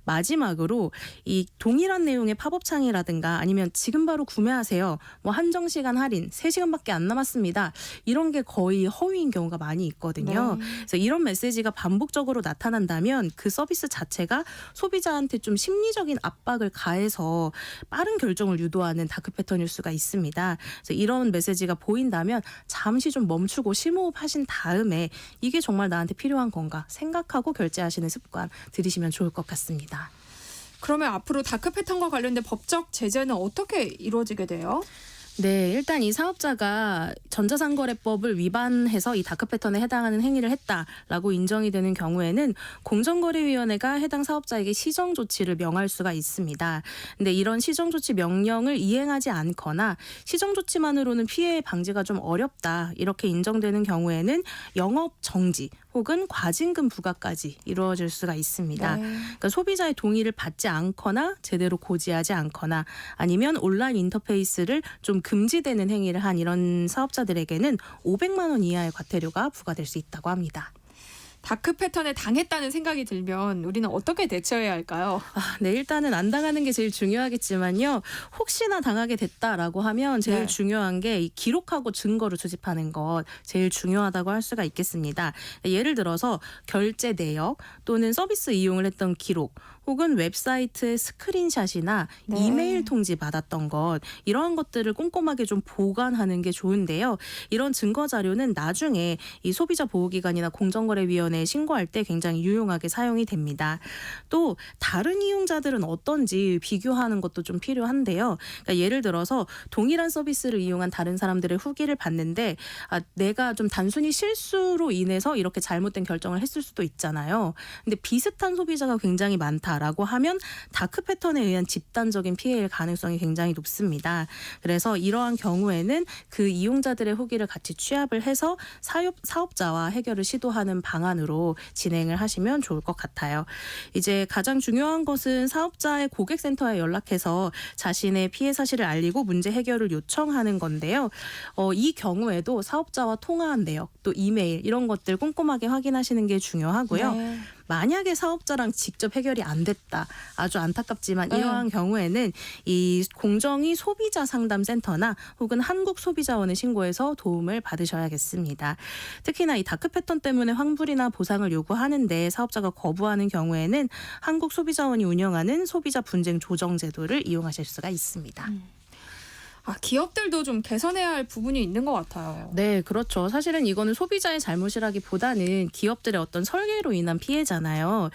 마지막으로 이 동일한 내용의 팝업 창이라든가 아니면 지금 바로 구매하세요. 뭐 한정 시간 할인 3시간밖에 안 남았습니다. 이런 게 거의 허위인 경우가 많이 있거든요. 네. 그래서 이런 메시지가 반복적으로 나타난다면 그 서비스 자체가 소비자한테 좀 심리적인 압박을 가해서 빠른 결정을 유도하는 다크 패턴일 수가 있습니다. 그래서 이런 메시지가 보인다면 잠시 좀 멈추고 심호흡하신 다음에 이게 정말 나한테 필요한 건가 생각하고 결제하시는 습관 들이시면 좋을 것 같습니다. 그러면 앞으로 다크 패턴과 관련된 법적 제재는 어떻게 이루어지게 돼요? 네, 일단 이 사업자가 전자상거래법을 위반해서 이 다크 패턴에 해당하는 행위를 했다라고 인정이 되는 경우에는 공정거래위원회가 해당 사업자에게 시정 조치를 명할 수가 있습니다. 근데 이런 시정 조치 명령을 이행하지 않거나 시정 조치만으로는 피해 방지가 좀 어렵다 이렇게 인정되는 경우에는 영업 정지 혹은 과징금 부과까지 이루어질 수가 있습니다. 네. 그러니까 소비자의 동의를 받지 않거나 제대로 고지하지 않거나 아니면 온라인 인터페이스를 좀 금지되는 행위를 한 이런 사업자들에게는 500만 원 이하의 과태료가 부과될 수 있다고 합니다. 다크 패턴에 당했다는 생각이 들면 우리는 어떻게 대처해야 할까요? 네, 일단은 안 당하는 게 제일 중요하겠지만요. 혹시나 당하게 됐다라고 하면 제일 네. 중요한 게 이 기록하고 증거를 수집하는 것 제일 중요하다고 할 수가 있겠습니다. 예를 들어서 결제 내역 또는 서비스 이용을 했던 기록 혹은 웹사이트의 스크린샷이나 네. 이메일 통지 받았던 것 이러한 것들을 꼼꼼하게 좀 보관하는 게 좋은데요. 이런 증거 자료는 나중에 이 소비자보호기관이나 공정거래위원회에 신고할 때 굉장히 유용하게 사용이 됩니다. 또 다른 이용자들은 어떤지 비교하는 것도 좀 필요한데요. 그러니까 예를 들어서 동일한 서비스를 이용한 다른 사람들의 후기를 봤는데 내가 좀 단순히 실수로 인해서 이렇게 잘못된 결정을 했을 수도 있잖아요. 근데 비슷한 소비자가 굉장히 많다. 라고 하면 다크 패턴에 의한 집단적인 피해일 가능성이 굉장히 높습니다. 그래서 이러한 경우에는 그 이용자들의 후기를 같이 취합을 해서 사업자와 해결을 시도하는 방안으로 진행을 하시면 좋을 것 같아요. 이제 가장 중요한 것은 사업자의 고객센터에 연락해서 자신의 피해 사실을 알리고 문제 해결을 요청하는 건데요. 이 경우에도 사업자와 통화한 내역 또 이메일 이런 것들 꼼꼼하게 확인하시는 게 중요하고요. 네. 만약에 사업자랑 직접 해결이 안 됐다. 아주 안타깝지만 네. 이러한 경우에는 이 공정위 소비자 상담센터나 혹은 한국소비자원에 신고해서 도움을 받으셔야겠습니다. 특히나 이 다크 패턴 때문에 환불이나 보상을 요구하는데 사업자가 거부하는 경우에는 한국소비자원이 운영하는 소비자 분쟁 조정 제도를 이용하실 수가 있습니다. 기업들도 좀 개선해야 할 부분이 있는 것 같아요. 네, 그렇죠. 사실은 이거는 소비자의 잘못이라기보다는 기업들의 어떤 설계로 인한 피해잖아요.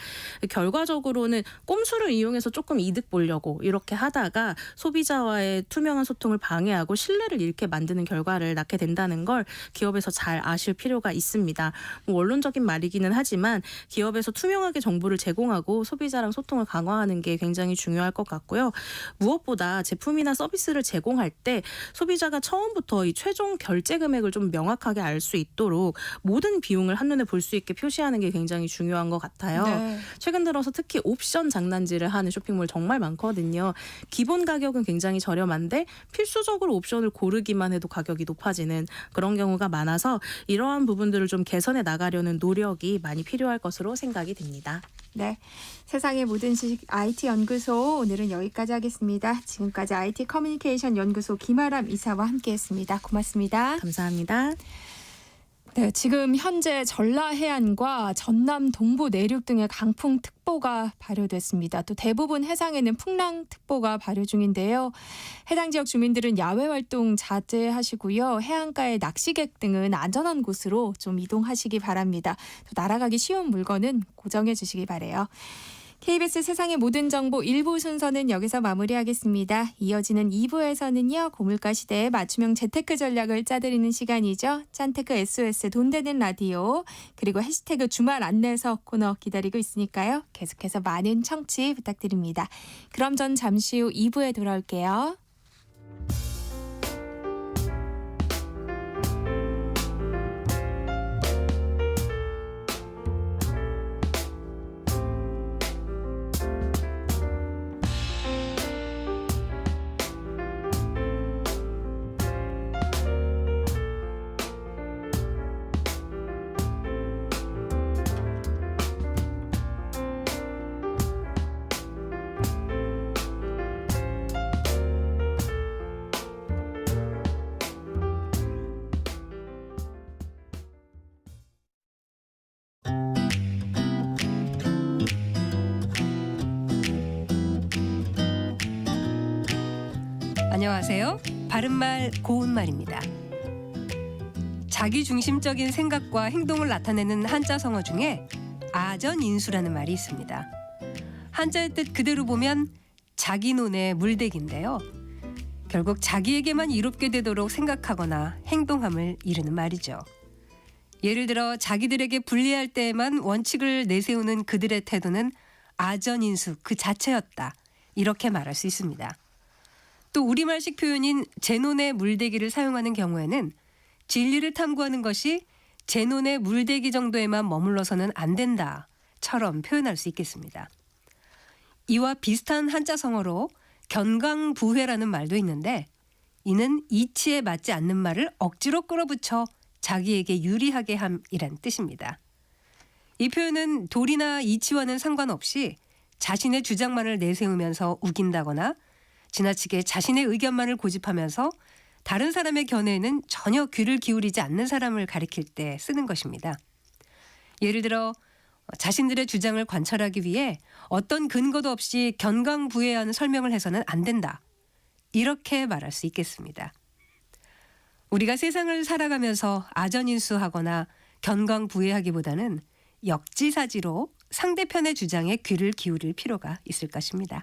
결과적으로는 꼼수를 이용해서 조금 이득 보려고 이렇게 하다가 소비자와의 투명한 소통을 방해하고 신뢰를 잃게 만드는 결과를 낳게 된다는 걸 기업에서 잘 아실 필요가 있습니다. 뭐 원론적인 말이기는 하지만 기업에서 투명하게 정보를 제공하고 소비자랑 소통을 강화하는 게 굉장히 중요할 것 같고요. 무엇보다 제품이나 서비스를 제공할 때 소비자가 처음부터 이 최종 결제 금액을 좀 명확하게 알 수 있도록 모든 비용을 한눈에 볼 수 있게 표시하는 게 굉장히 중요한 것 같아요. 네. 최근 들어서 특히 옵션 장난질을 하는 쇼핑몰 정말 많거든요. 기본 가격은 굉장히 저렴한데 필수적으로 옵션을 고르기만 해도 가격이 높아지는 그런 경우가 많아서 이러한 부분들을 좀 개선해 나가려는 노력이 많이 필요할 것으로 생각이 됩니다. 네. 세상의 모든 지식 IT 연구소 오늘은 여기까지 하겠습니다. 지금까지 IT 커뮤니케이션 연구소 김아람 이사와 함께했습니다. 고맙습니다. 감사합니다. 네, 지금 현재 전라 해안과 전남 동부 내륙 등의 강풍특보가 발효됐습니다. 또 대부분 해상에는 풍랑특보가 발효 중인데요. 해당 지역 주민들은 야외 활동 자제하시고요. 해안가의 낚시객 등은 안전한 곳으로 좀 이동하시기 바랍니다. 또 날아가기 쉬운 물건은 고정해 주시기 바래요. KBS 세상의 모든 정보 1부 순서는 여기서 마무리하겠습니다. 이어지는 2부에서는요. 고물가 시대에 맞춤형 재테크 전략을 짜드리는 시간이죠. 짠테크 SOS 돈 되는 라디오 그리고 해시태그 주말 안내서 코너 기다리고 있으니까요. 계속해서 많은 청취 부탁드립니다. 그럼 전 잠시 후 2부에 돌아올게요. 안녕하세요. 바른말 고운말입니다. 자기중심적인 생각과 행동을 나타내는 한자 성어 중에 아전인수라는 말이 있습니다. 한자의 뜻 그대로 보면 자기논의 물대기인데요. 결국 자기에게만 이롭게 되도록 생각하거나 행동함을 이르는 말이죠. 예를 들어 자기들에게 불리할 때에만 원칙을 내세우는 그들의 태도는 아전인수 그 자체였다. 이렇게 말할 수 있습니다. 또 우리말식 표현인 제논의 물대기를 사용하는 경우에는 진리를 탐구하는 것이 제논의 물대기 정도에만 머물러서는 안 된다처럼 표현할 수 있겠습니다. 이와 비슷한 한자 성어로 견강부회라는 말도 있는데 이는 이치에 맞지 않는 말을 억지로 끌어붙여 자기에게 유리하게 함이란 뜻입니다. 이 표현은 도리나 이치와는 상관없이 자신의 주장만을 내세우면서 우긴다거나 지나치게 자신의 의견만을 고집하면서 다른 사람의 견해에는 전혀 귀를 기울이지 않는 사람을 가리킬 때 쓰는 것입니다. 예를 들어 자신들의 주장을 관철하기 위해 어떤 근거도 없이 견강부회하는 설명을 해서는 안 된다. 이렇게 말할 수 있겠습니다. 우리가 세상을 살아가면서 아전인수하거나 견강부회하기보다는 역지사지로 상대편의 주장에 귀를 기울일 필요가 있을 것입니다.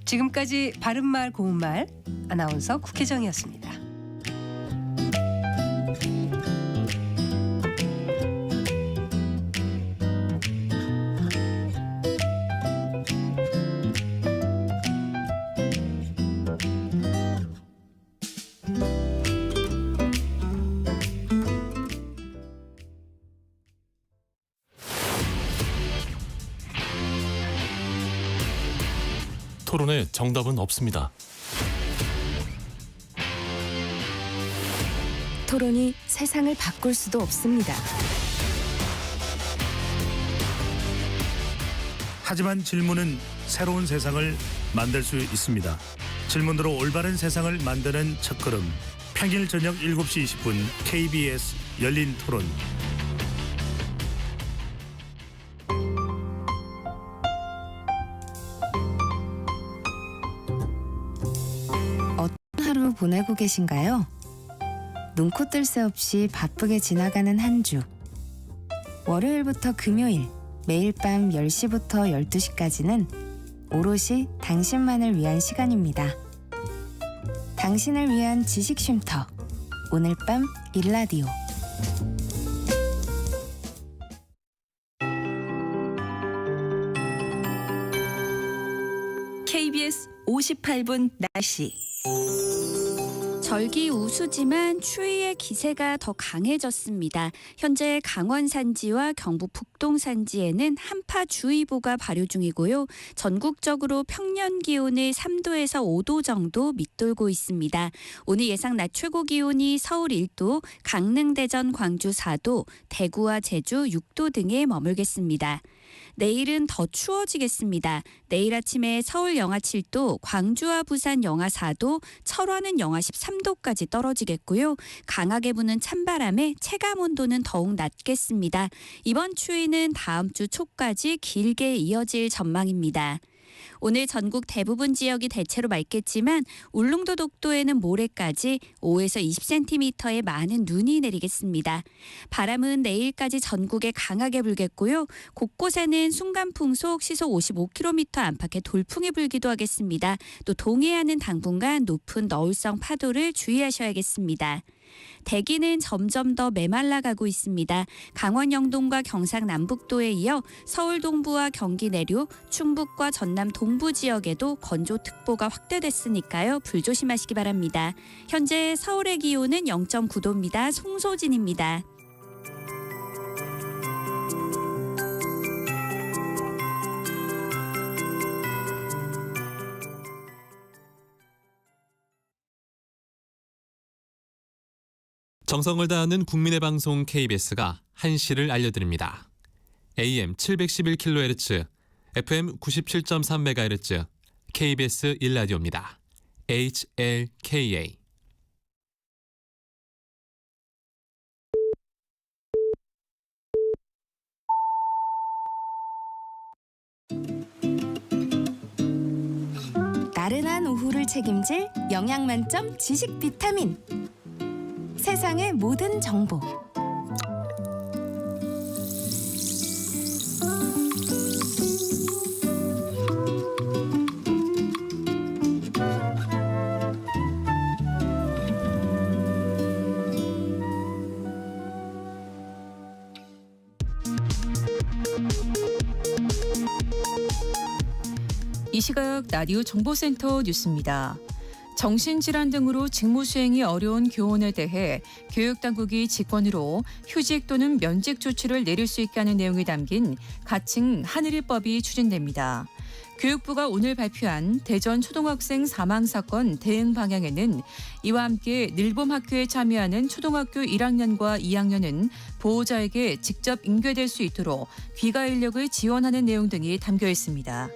지금까지 바른말 고운말 아나운서 국혜정이었습니다. 토론에 정답은 없습니다. 토론이 세상을 바꿀 수도 없습니다. 하지만 질문은 새로운 세상을 만들 수 있습니다. 질문으로 올바른 세상을 만드는 첫걸음. 평일 저녁 7시 20분 KBS 열린 토론. 하루 보내고 계신가요? 눈코 뜰 새 없이 바쁘게 지나가는 한 주. 월요일부터 금요일, 매일 밤 10시부터 12시까지는 오롯이 당신만을 위한 시간입니다. 당신을 위한 지식 쉼터. 오늘 밤 일라디오. KBS 58분 날씨. 절기 우수지만 추위의 기세가 더 강해졌습니다. 현재 강원 산지와 경북 북동 산지에는 한파주의보가 발효 중이고요. 전국적으로 평년 기온을 3도에서 5도 정도 밑돌고 있습니다. 오늘 예상 낮 최고 기온이 서울 1도, 강릉, 대전, 광주 4도, 대구와 제주 6도 등에 머물겠습니다. 내일은 더 추워지겠습니다. 내일 아침에 서울 영하 7도, 광주와 부산 영하 4도, 철원은 영하 13도까지 떨어지겠고요. 강하게 부는 찬바람에 체감 온도는 더욱 낮겠습니다. 이번 추위는 다음 주 초까지 길게 이어질 전망입니다. 오늘 전국 대부분 지역이 대체로 맑겠지만 울릉도 독도에는 모레까지 5에서 20cm의 많은 눈이 내리겠습니다. 바람은 내일까지 전국에 강하게 불겠고요. 곳곳에는 순간풍속 시속 55km 안팎의 돌풍이 불기도 하겠습니다. 또 동해안은 당분간 높은 너울성 파도를 주의하셔야겠습니다. 대기는 점점 더 메말라가고 있습니다. 강원 영동과 경상 남북도에 이어 서울 동부와 경기 내륙, 충북과 전남 동부 지역에도 건조특보가 확대됐으니까요. 불조심하시기 바랍니다. 현재 서울의 기온은 0.9도입니다. 송소진입니다. 정성을 다하는 국민의 방송 KBS가 한시를 알려드립니다. AM 711kHz, FM 97.3MHz, KBS 1라디오입니다. HLKA. 나른한 오후를 책임질 영양 만점 지식 비타민. 세상의 모든 정보. 이 시각 라디오 정보센터 뉴스입니다. 정신질환 등으로 직무 수행이 어려운 교원에 대해 교육당국이 직권으로 휴직 또는 면직 조치를 내릴 수 있게 하는 내용이 담긴 가칭 하늘이법이 추진됩니다. 교육부가 오늘 발표한 대전 초등학생 사망 사건 대응 방향에는 이와 함께 늘봄 학교에 참여하는 초등학교 1학년과 2학년은 보호자에게 직접 인계될 수 있도록 귀가 인력을 지원하는 내용 등이 담겨 있습니다.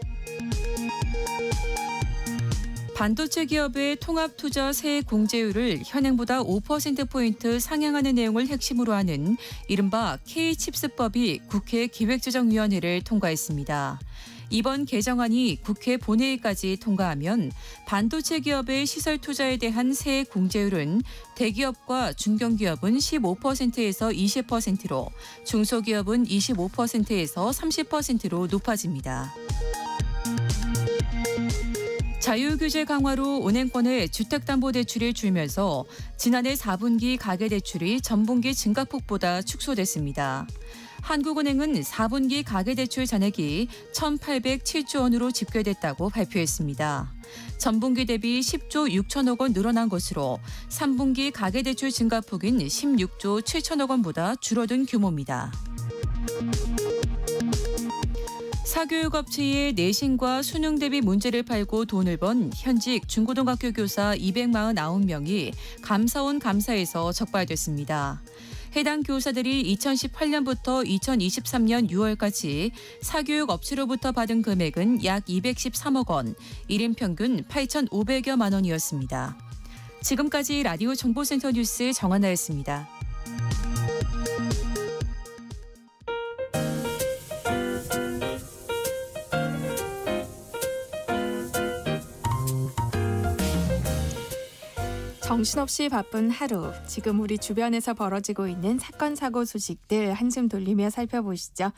반도체 기업의 통합투자 세액 공제율을 현행보다 5%포인트 상향하는 내용을 핵심으로 하는 이른바 K칩스법이 국회 기획재정위원회를 통과했습니다. 이번 개정안이 국회 본회의까지 통과하면 반도체 기업의 시설 투자에 대한 세액 공제율은 대기업과 중견기업은 15%에서 20%로 중소기업은 25%에서 30%로 높아집니다. 자유규제 강화로 은행권의 주택담보대출이 줄면서 지난해 4분기 가계대출이 전분기 증가폭보다 축소됐습니다. 한국은행은 4분기 가계대출 잔액이 1,807조 원으로 집계됐다고 발표했습니다. 전분기 대비 10조 6천억 원 늘어난 것으로 3분기 가계대출 증가폭인 16조 7천억 원보다 줄어든 규모입니다. 사교육업체의 내신과 수능 대비 문제를 팔고 돈을 번 현직 중고등학교 교사 249명이 감사원 감사에서 적발됐습니다. 해당 교사들이 2018년부터 2023년 6월까지 사교육업체로부터 받은 금액은 약 213억 원, 1인 평균 8,500여만 원이었습니다. 지금까지 라디오 정보센터 뉴스 정한나였습니다. 정신없이 바쁜 하루, 지금 우리 주변에서 벌어지고 있는 사건 사고 소식들 한숨 돌리며 살펴보시죠.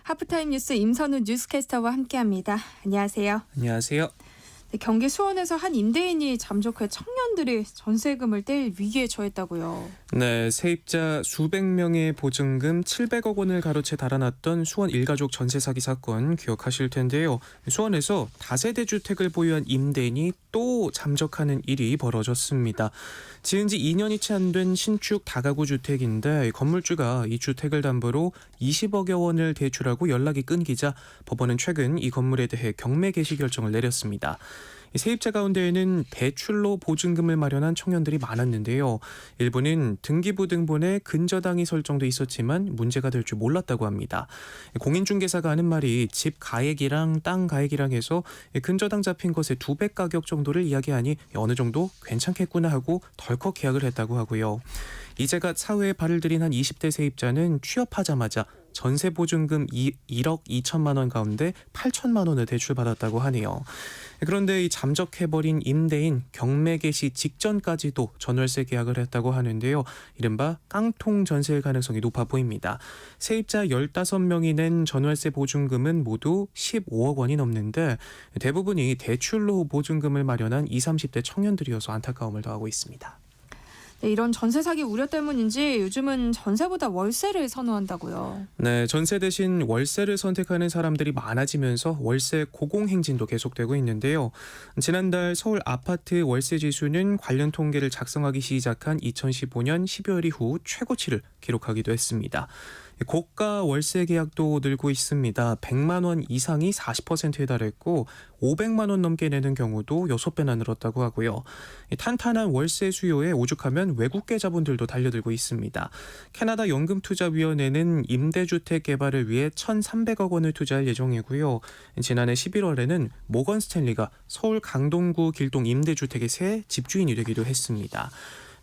하프타임 뉴스 임선우 뉴스캐스터와 함께합니다. 안녕하세요. 안녕하세요. 네, 경기 수원에서 한 임대인이 잠적해 청년들이 전세금을 뗄 위기에 처했다고요. 네, 세입자 수백 명의 보증금 700억 원을 가로채 달아났던 수원 일가족 전세 사기 사건 기억하실 텐데요. 수원에서 다세대 주택을 보유한 임대인이 또 잠적하는 일이 벌어졌습니다. 지은 지 2년이 채 안 된 신축 다가구 주택인데 건물주가 이 주택을 담보로 20억여 원을 대출하고 연락이 끊기자 법원은 최근 이 건물에 대해 경매 개시 결정을 내렸습니다. 세입자 가운데에는 대출로 보증금을 마련한 청년들이 많았는데요. 일부는 등기부등본에 근저당이 설정돼 있었지만 문제가 될 줄 몰랐다고 합니다. 공인중개사가 하는 말이 집 가액이랑 땅 가액이랑 해서 근저당 잡힌 것의 2배 가격 정도를 이야기하니 어느 정도 괜찮겠구나 하고 덜컥 계약을 했다고 하고요. 이제가 사회에 발을 들인 한 20대 세입자는 취업하자마자 전세 보증금 1억 2천만 원 가운데 8천만 원을 대출받았다고 하네요. 그런데 이 잠적해버린 임대인 경매 개시 직전까지도 전월세 계약을 했다고 하는데요. 이른바 깡통 전세일 가능성이 높아 보입니다. 세입자 15명이 낸 전월세 보증금은 모두 15억 원이 넘는데 대부분이 대출로 보증금을 마련한 20, 30대 청년들이어서 안타까움을 더하고 있습니다. 네, 이런 전세 사기 우려 때문인지 요즘은 전세보다 월세를 선호한다고요. 네, 전세 대신 월세를 선택하는 사람들이 많아지면서 월세 고공행진도 계속되고 있는데요. 지난달 서울 아파트 월세 지수는 관련 통계를 작성하기 시작한 2015년 12월 이후 최고치를 기록하기도 했습니다. 고가 월세 계약도 늘고 있습니다. 100만 원 이상이 40%에 달했고 500만 원 넘게 내는 경우도 6배나 늘었다고 하고요. 탄탄한 월세 수요에 오죽하면 외국계 자본들도 달려들고 있습니다. 캐나다 연금투자위원회는 임대주택 개발을 위해 1,300억 원을 투자할 예정이고요. 지난해 11월에는 모건 스탠리가 서울 강동구 길동 임대주택의 새 집주인이 되기도 했습니다.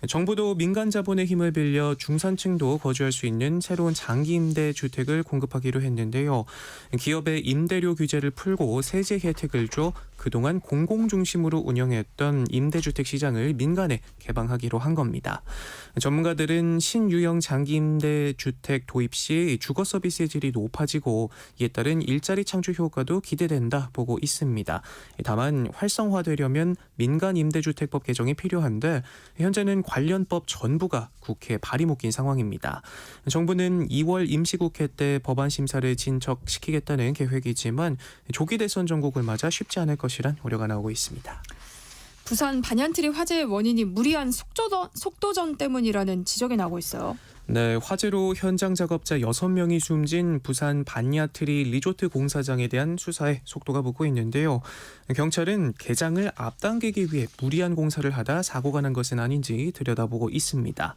정부도 민간 자본의 힘을 빌려 중산층도 거주할 수 있는 새로운 장기 임대 주택을 공급하기로 했는데요. 기업의 임대료 규제를 풀고 세제 혜택을 줘 그동안 공공 중심으로 운영했던 임대주택 시장을 민간에 개방하기로 한 겁니다. 전문가들은 신유형 장기 임대 주택 도입 시 주거 서비스의 질이 높아지고 이에 따른 일자리 창출 효과도 기대된다 보고 있습니다. 다만 활성화되려면 민간 임대주택법 개정이 필요한데 현재는 관련법 전부가 국회에 발이 묶인 상황입니다. 정부는 2월 임시국회 때 법안 심사를 진척시키겠다는 계획이지만 조기 대선 전국을 맞아 쉽지 않을 것이란 우려가 나오고 있습니다. 부산 반얀트리 화재의 원인이 무리한 속도전 때문이라는 지적이 나오고 있어요. 네, 화재로 현장 작업자 6명이 숨진 부산 반야트리 리조트 공사장에 대한 수사에 속도가 붙고 있는데요. 경찰은 개장을 앞당기기 위해 무리한 공사를 하다 사고가 난 것은 아닌지 들여다보고 있습니다.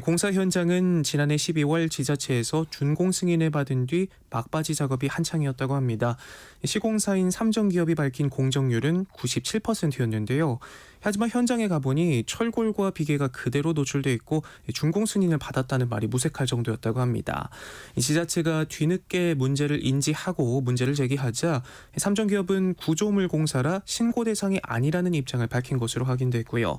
공사 현장은 지난해 12월 지자체에서 준공 승인을 받은 뒤 막바지 작업이 한창이었다고 합니다. 시공사인 삼정기업이 밝힌 공정률은 97%였는데요. 하지만 현장에 가보니 철골과 비계가 그대로 노출돼 있고 준공 승인을 받았다는 말이 무색할 정도였다고 합니다. 지자체가 뒤늦게 문제를 인지하고 문제를 제기하자 삼정기업은 구조물 공사라 신고 대상이 아니라는 입장을 밝힌 것으로 확인됐고요.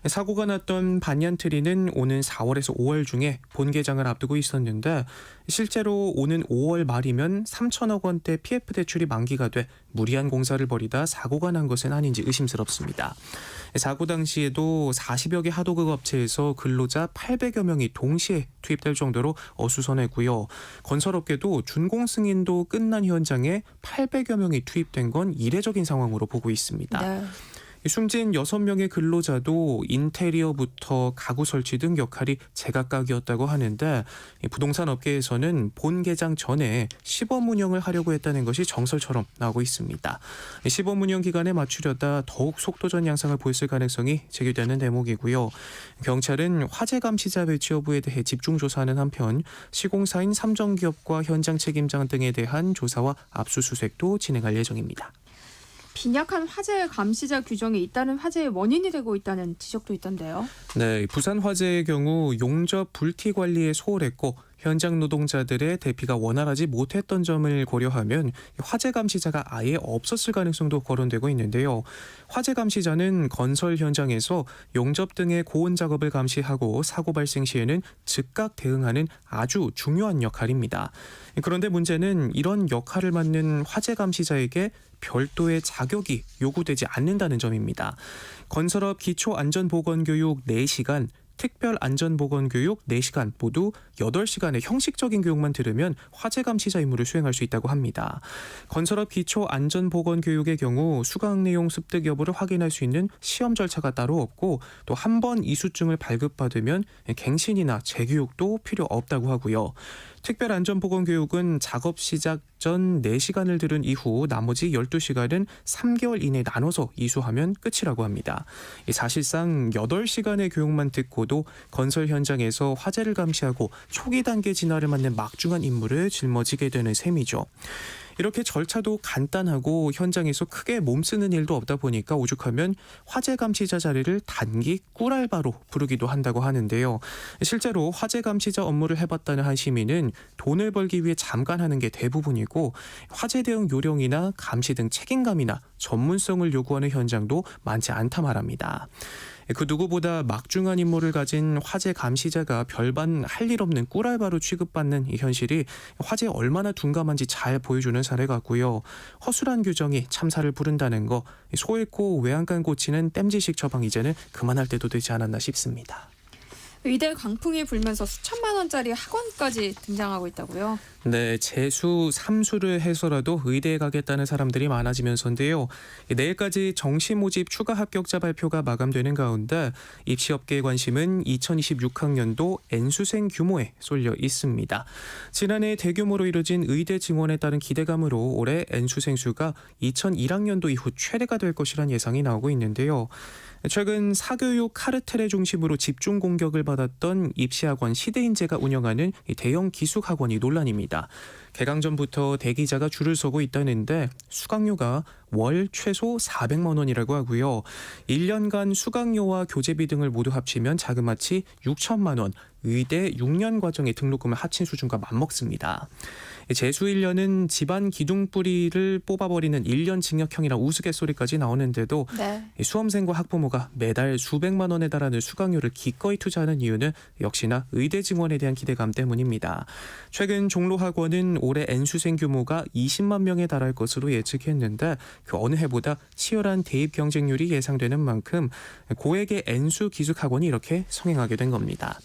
사고가 났던 반얀트리는 오는 4월에서 5월 중에 본개장을 앞두고 있었는데 실제로 오는 5월 말이면 3천억 원대 PF 대출이 만기가 돼 무리한 공사를 벌이다 사고가 난 것은 아닌지 의심스럽습니다. 사고 당시에도 40여 개 하도급 업체에서 근로자 800여 명이 동시에 투입될 정도로 어수선했고요. 건설업계도 준공 승인도 끝난 현장에 800여 명이 투입된 건 이례적인 상황으로 보고 있습니다. 네. 숨진 6명의 근로자도 인테리어부터 가구 설치 등 역할이 제각각이었다고 하는데 부동산 업계에서는 본 개장 전에 시범 운영을 하려고 했다는 것이 정설처럼 나오고 있습니다. 시범 운영 기간에 맞추려다 더욱 속도전 양상을 보였을 가능성이 제기되는 대목이고요. 경찰은 화재 감시자 배치 여부에 대해 집중 조사하는 한편 시공사인 삼정기업과 현장 책임자 등에 대한 조사와 압수수색도 진행할 예정입니다. 빈약한 화재 감시자 규정이 잇따른 화재의 원인이 되고 있다는 지적도 있던데요. 네, 부산 화재의 경우 용접 불티 관리에 소홀했고 현장 노동자들의 대피가 원활하지 못했던 점을 고려하면 화재 감시자가 아예 없었을 가능성도 거론되고 있는데요. 화재 감시자는 건설 현장에서 용접 등의 고온 작업을 감시하고 사고 발생 시에는 즉각 대응하는 아주 중요한 역할입니다. 그런데 문제는 이런 역할을 맡는 화재 감시자에게 별도의 자격이 요구되지 않는다는 점입니다. 건설업 기초안전보건교육 4시간, 특별안전보건교육 4시간 모두 8시간의 형식적인 교육만 들으면 화재 감시자 임무를 수행할 수 있다고 합니다. 건설업 기초안전보건교육의 경우 수강 내용 습득 여부를 확인할 수 있는 시험 절차가 따로 없고 또 한 번 이수증을 발급받으면 갱신이나 재교육도 필요 없다고 하고요. 특별안전보건교육은 작업 시작 전 4시간을 들은 이후 나머지 12시간은 3개월 이내 나눠서 이수하면 끝이라고 합니다. 사실상 8시간의 교육만 듣고도 건설 현장에서 화재를 감시하고 초기 단계 진화를 맡는 막중한 임무를 짊어지게 되는 셈이죠. 이렇게 절차도 간단하고 현장에서 크게 몸쓰는 일도 없다 보니까 오죽하면 화재 감시자 자리를 단기 꿀알바로 부르기도 한다고 하는데요. 실제로 화재 감시자 업무를 해봤다는 한 시민은 돈을 벌기 위해 잠깐 하는 게 대부분이고 화재 대응 요령이나 감시 등 책임감이나 전문성을 요구하는 현장도 많지 않다 말합니다. 그 누구보다 막중한 임무를 가진 화재 감시자가 별반 할 일 없는 꿀알바로 취급받는 이 현실이 화재에 얼마나 둔감한지 잘 보여주는 사례 같고요. 허술한 규정이 참사를 부른다는 거, 소잃고 외양간 고치는 땜질식 처방 이제는 그만할 때도 되지 않았나 싶습니다. 의대 광풍이 불면서 수천만 원짜리 학원까지 등장하고 있다고요? 네, 재수, 삼수를 해서라도 의대에 가겠다는 사람들이 많아지면서인데요. 내일까지 정시 모집 추가 합격자 발표가 마감되는 가운데 입시업계의 관심은 2026학년도 N수생 규모에 쏠려 있습니다. 지난해 대규모로 이뤄진 의대 증원에 따른 기대감으로 올해 N수생 수가 2001학년도 이후 최대가 될 것이란 예상이 나오고 있는데요. 최근 사교육 카르텔의 중심으로 집중 공격을 받았던 입시학원 시대인재가 운영하는 대형 기숙학원이 논란입니다. 개강 전부터 대기자가 줄을 서고 있다는데 수강료가 월 최소 400만 원이라고 하고요. 1년간 수강료와 교재비 등을 모두 합치면 자그마치 6천만 원, 의대 6년 과정의 등록금을 합친 수준과 맞먹습니다. 재수 1년은 집안 기둥뿌리를 뽑아버리는 1년 징역형이란 우스갯소리까지 나오는데도 수험생과 학부모가 매달 수백만 원에 달하는 수강료를 기꺼이 투자하는 이유는 역시나 의대 증원에 대한 기대감 때문입니다. 최근 종로학원은 올해 N수생 규모가 20만 명에 달할 것으로 예측했는데 그 어느 해보다 치열한 대입 경쟁률이 예상되는 만큼 고액의 N수 기숙학원이 이렇게 성행하게 된 겁니다.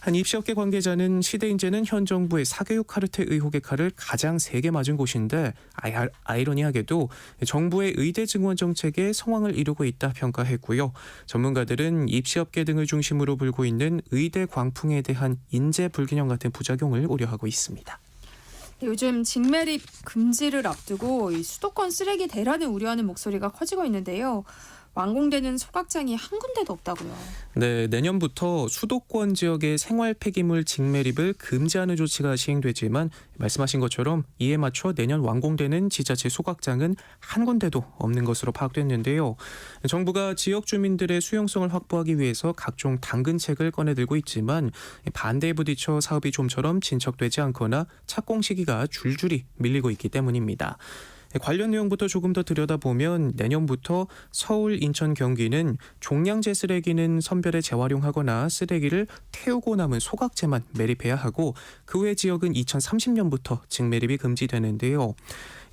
한 입시업계 관계자는 시대인재는 현 정부의 사교육 카르텔 의혹의 칼을 가장 세게 맞은 곳인데 아이러니하게도 정부의 의대 증원 정책에 성황을 이루고 있다 평가했고요. 전문가들은 입시업계 등을 중심으로 불고 있는 의대 광풍에 대한 인재 불균형 같은 부작용을 우려하고 있습니다. 요즘 직매립 금지를 앞두고 이 수도권 쓰레기 대란을 우려하는 목소리가 커지고 있는데요. 완공되는 소각장이 한 군데도 없다고요. 네, 내년부터 수도권 지역의 생활 폐기물 직매립을 금지하는 조치가 시행되지만 말씀하신 것처럼 이에 맞춰 내년 완공되는 지자체 소각장은 한 군데도 없는 것으로 파악됐는데요. 정부가 지역 주민들의 수용성을 확보하기 위해서 각종 당근책을 꺼내들고 있지만 반대에 부딪혀 사업이 좀처럼 진척되지 않거나 착공 시기가 줄줄이 밀리고 있기 때문입니다. 관련 내용부터 조금 더 들여다보면 내년부터 서울, 인천, 경기는 종량제 쓰레기는 선별해 재활용하거나 쓰레기를 태우고 남은 소각제만 매립해야 하고 그 외 지역은 2030년부터 직매립이 금지되는데요.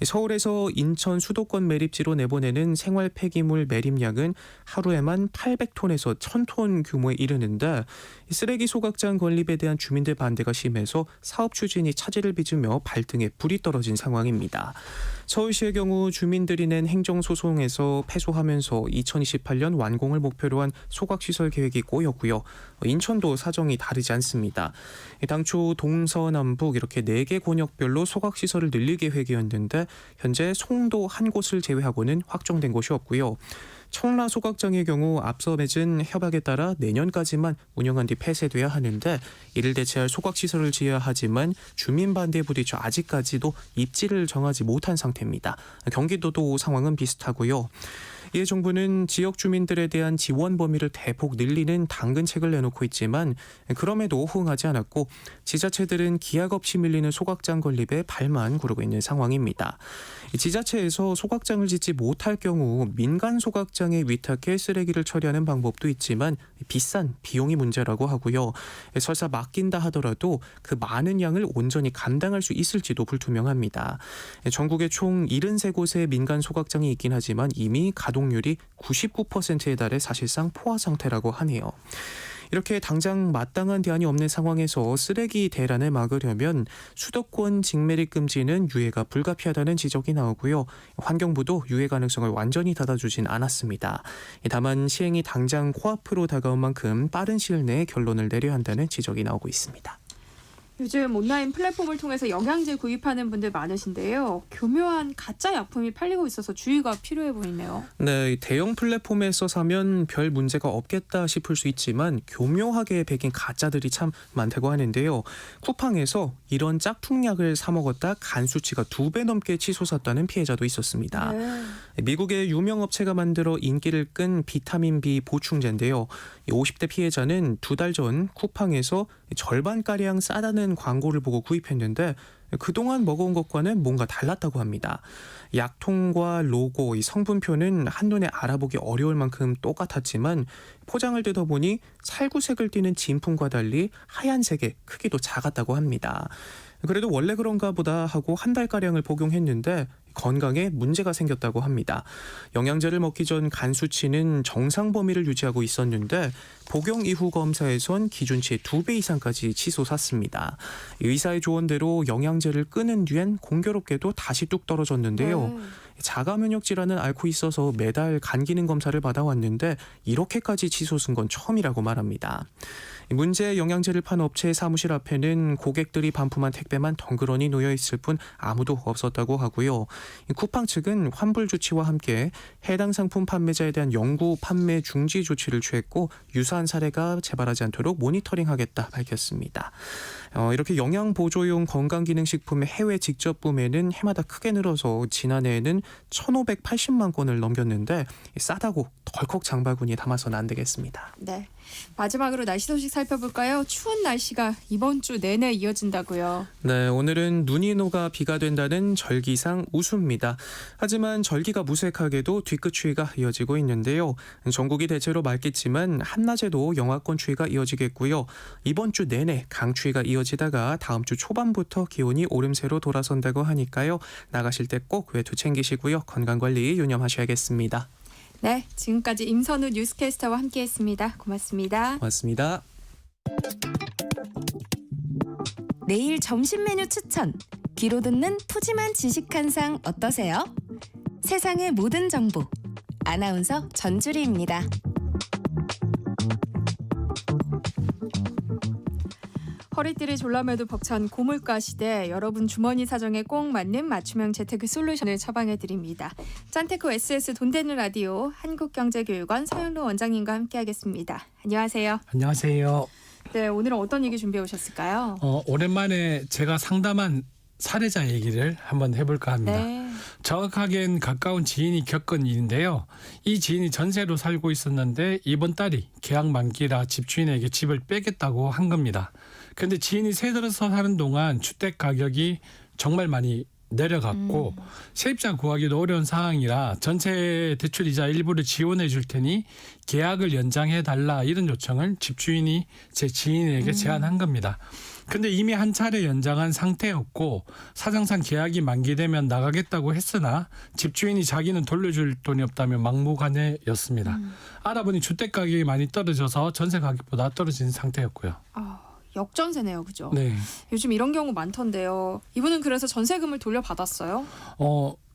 서울에서 인천 수도권 매립지로 내보내는 생활 폐기물 매립량은 하루에만 800톤에서 1000톤 규모에 이르는데 쓰레기 소각장 건립에 대한 주민들 반대가 심해서 사업 추진이 차질을 빚으며 발등에 불이 떨어진 상황입니다. 서울시의 경우 주민들이 낸 행정소송에서 패소하면서 2028년 완공을 목표로 한 소각시설 계획이 꼬였고요. 인천도 사정이 다르지 않습니다. 당초 동서남북 이렇게 4개 권역별로 소각시설을 늘릴 계획이었는데 현재 송도 한 곳을 제외하고는 확정된 곳이 없고요. 청라 소각장의 경우 앞서 맺은 협약에 따라 내년까지만 운영한 뒤 폐쇄돼야 하는데 이를 대체할 소각시설을 지어야 하지만 주민 반대에 부딪혀 아직까지도 입지를 정하지 못한 상태입니다. 경기도도 상황은 비슷하고요. 이에 정부는 지역 주민들에 대한 지원 범위를 대폭 늘리는 당근책을 내놓고 있지만 그럼에도 호응하지 않았고 지자체들은 기약 없이 밀리는 소각장 건립에 발만 구르고 있는 상황입니다. 지자체에서 소각장을 짓지 못할 경우 민간 소각장에 위탁해 쓰레기를 처리하는 방법도 있지만 비싼 비용이 문제라고 하고요. 설사 맡긴다 하더라도 그 많은 양을 온전히 감당할 수 있을지도 불투명합니다. 전국에 총 73곳의 민간 소각장이 있긴 하지만 이미 가동률이 99%에 달해 사실상 포화 상태라고 하네요. 이렇게 당장 마땅한 대안이 없는 상황에서 쓰레기 대란을 막으려면 수도권 직매립 금지는 유예가 불가피하다는 지적이 나오고요. 환경부도 유예 가능성을 완전히 닫아주진 않았습니다. 다만 시행이 당장 코앞으로 다가온 만큼 빠른 시일 내에 결론을 내려야 한다는 지적이 나오고 있습니다. 요즘 온라인 플랫폼을 통해서 영양제 구입하는 분들 많으신데요. 교묘한 가짜 약품이 팔리고 있어서 주의가 필요해 보이네요. 네, 대형 플랫폼에서 사면 별 문제가 없겠다 싶을 수 있지만 교묘하게 배긴 가짜들이 참 많다고 하는데요. 쿠팡에서 이런 짝퉁약을 사 먹었다 간 수치가 2배 넘게 치솟았다는 피해자도 있었습니다. 네. 미국의 유명 업체가 만들어 인기를 끈 비타민 B 보충제인데요. 50대 피해자는 2달 전 쿠팡에서 절반가량 싸다는 광고를 보고 구입했는데 그동안 먹어온 것과는 뭔가 달랐다고 합니다. 약통과 로고, 이 성분표는 한눈에 알아보기 어려울 만큼 똑같았지만 포장을 뜯어보니 살구색을 띠는 진품과 달리 하얀색에 크기도 작았다고 합니다. 그래도 원래 그런가 보다 하고 한 달가량을 복용했는데 건강에 문제가 생겼다고 합니다. 영양제를 먹기 전 간 수치는 정상 범위를 유지하고 있었는데 복용 이후 검사에선 기준치의 2배 이상까지 치솟았습니다. 의사의 조언대로 영양제를 끊은 뒤엔 공교롭게도 다시 뚝 떨어졌는데요. 자가 면역 질환을 앓고 있어서 매달 간 기능 검사를 받아왔는데 이렇게까지 치솟은 건 처음이라고 말합니다. 문제의 영양제를 판 업체의 사무실 앞에는 고객들이 반품한 택배만 덩그러니 놓여 있을 뿐 아무도 없었다고 하고요. 쿠팡 측은 환불 조치와 함께 해당 상품 판매자에 대한 영구 판매 중지 조치를 취했고 유사한 사례가 재발하지 않도록 모니터링하겠다 밝혔습니다. 이렇게 영양 보조용 건강기능식품의 해외 직접 구매는 해마다 크게 늘어서 지난해에는 1,580만 건을 넘겼는데 싸다고 덜컥 장바구니에 담아서는 안 되겠습니다. 네. 마지막으로 날씨 소식 살펴볼까요? 추운 날씨가 이번 주 내내 이어진다고요. 네, 오늘은 눈이 녹아 비가 된다는 절기상 우수입니다. 하지만 절기가 무색하게도 뒤끝 추위가 이어지고 있는데요. 전국이 대체로 맑겠지만 한낮에도 영하권 추위가 이어지겠고요. 이번 주 내내 강추위가 이어지다가 다음 주 초반부터 기온이 오름세로 돌아선다고 하니까요. 나가실 때 꼭 외투 챙기시고요. 건강관리 유념하셔야겠습니다. 네, 지금까지 임선우 뉴스캐스터와 함께했습니다. 고맙습니다. 고맙습니다. 내일 점심 메뉴 추천. 귀로 듣는 푸짐한 지식 한 상 어떠세요? 세상의 모든 정보. 아나운서 전주리입니다. 허리띠를 졸라매도 벅찬 고물가 시대, 여러분 주머니 사정에 꼭 맞는 맞춤형 재테크 솔루션을 처방해드립니다. 짠테크 SS 돈 되는 라디오 한국경제교육원 서현로 원장님과 함께하겠습니다. 안녕하세요. 안녕하세요. 네, 오늘은 어떤 얘기 준비해 오셨을까요? 오랜만에 제가 상담한 사례자 얘기를 한번 해볼까 합니다. 네. 정확하게는 가까운 지인이 겪은 일인데요. 이 지인이 전세로 살고 있었는데 이번 달이 계약 만기라 집주인에게 집을 빼겠다고 한 겁니다. 그런데 지인이 새 들어서 사는 동안 주택 가격이 정말 많이 내려갔고 세입자 구하기도 어려운 상황이라 전세 대출 이자 일부를 지원해 줄 테니 계약을 연장해 달라, 이런 요청을 집주인이 제 지인에게 제안한 겁니다. 근데 이미 한 차례 연장한 상태였고 사정상 계약이 만기되면 나가겠다고 했으나 집주인이 자기는 돌려줄 돈이 없다며 막무가내였습니다. 알아보니 주택 가격이 많이 떨어져서 전세 가격보다 떨어진 상태였고요. 역전세네요, 그죠? 네. 요즘 이런 경우 많던데요. 이분은 그래서 전세금을 돌려받았어요?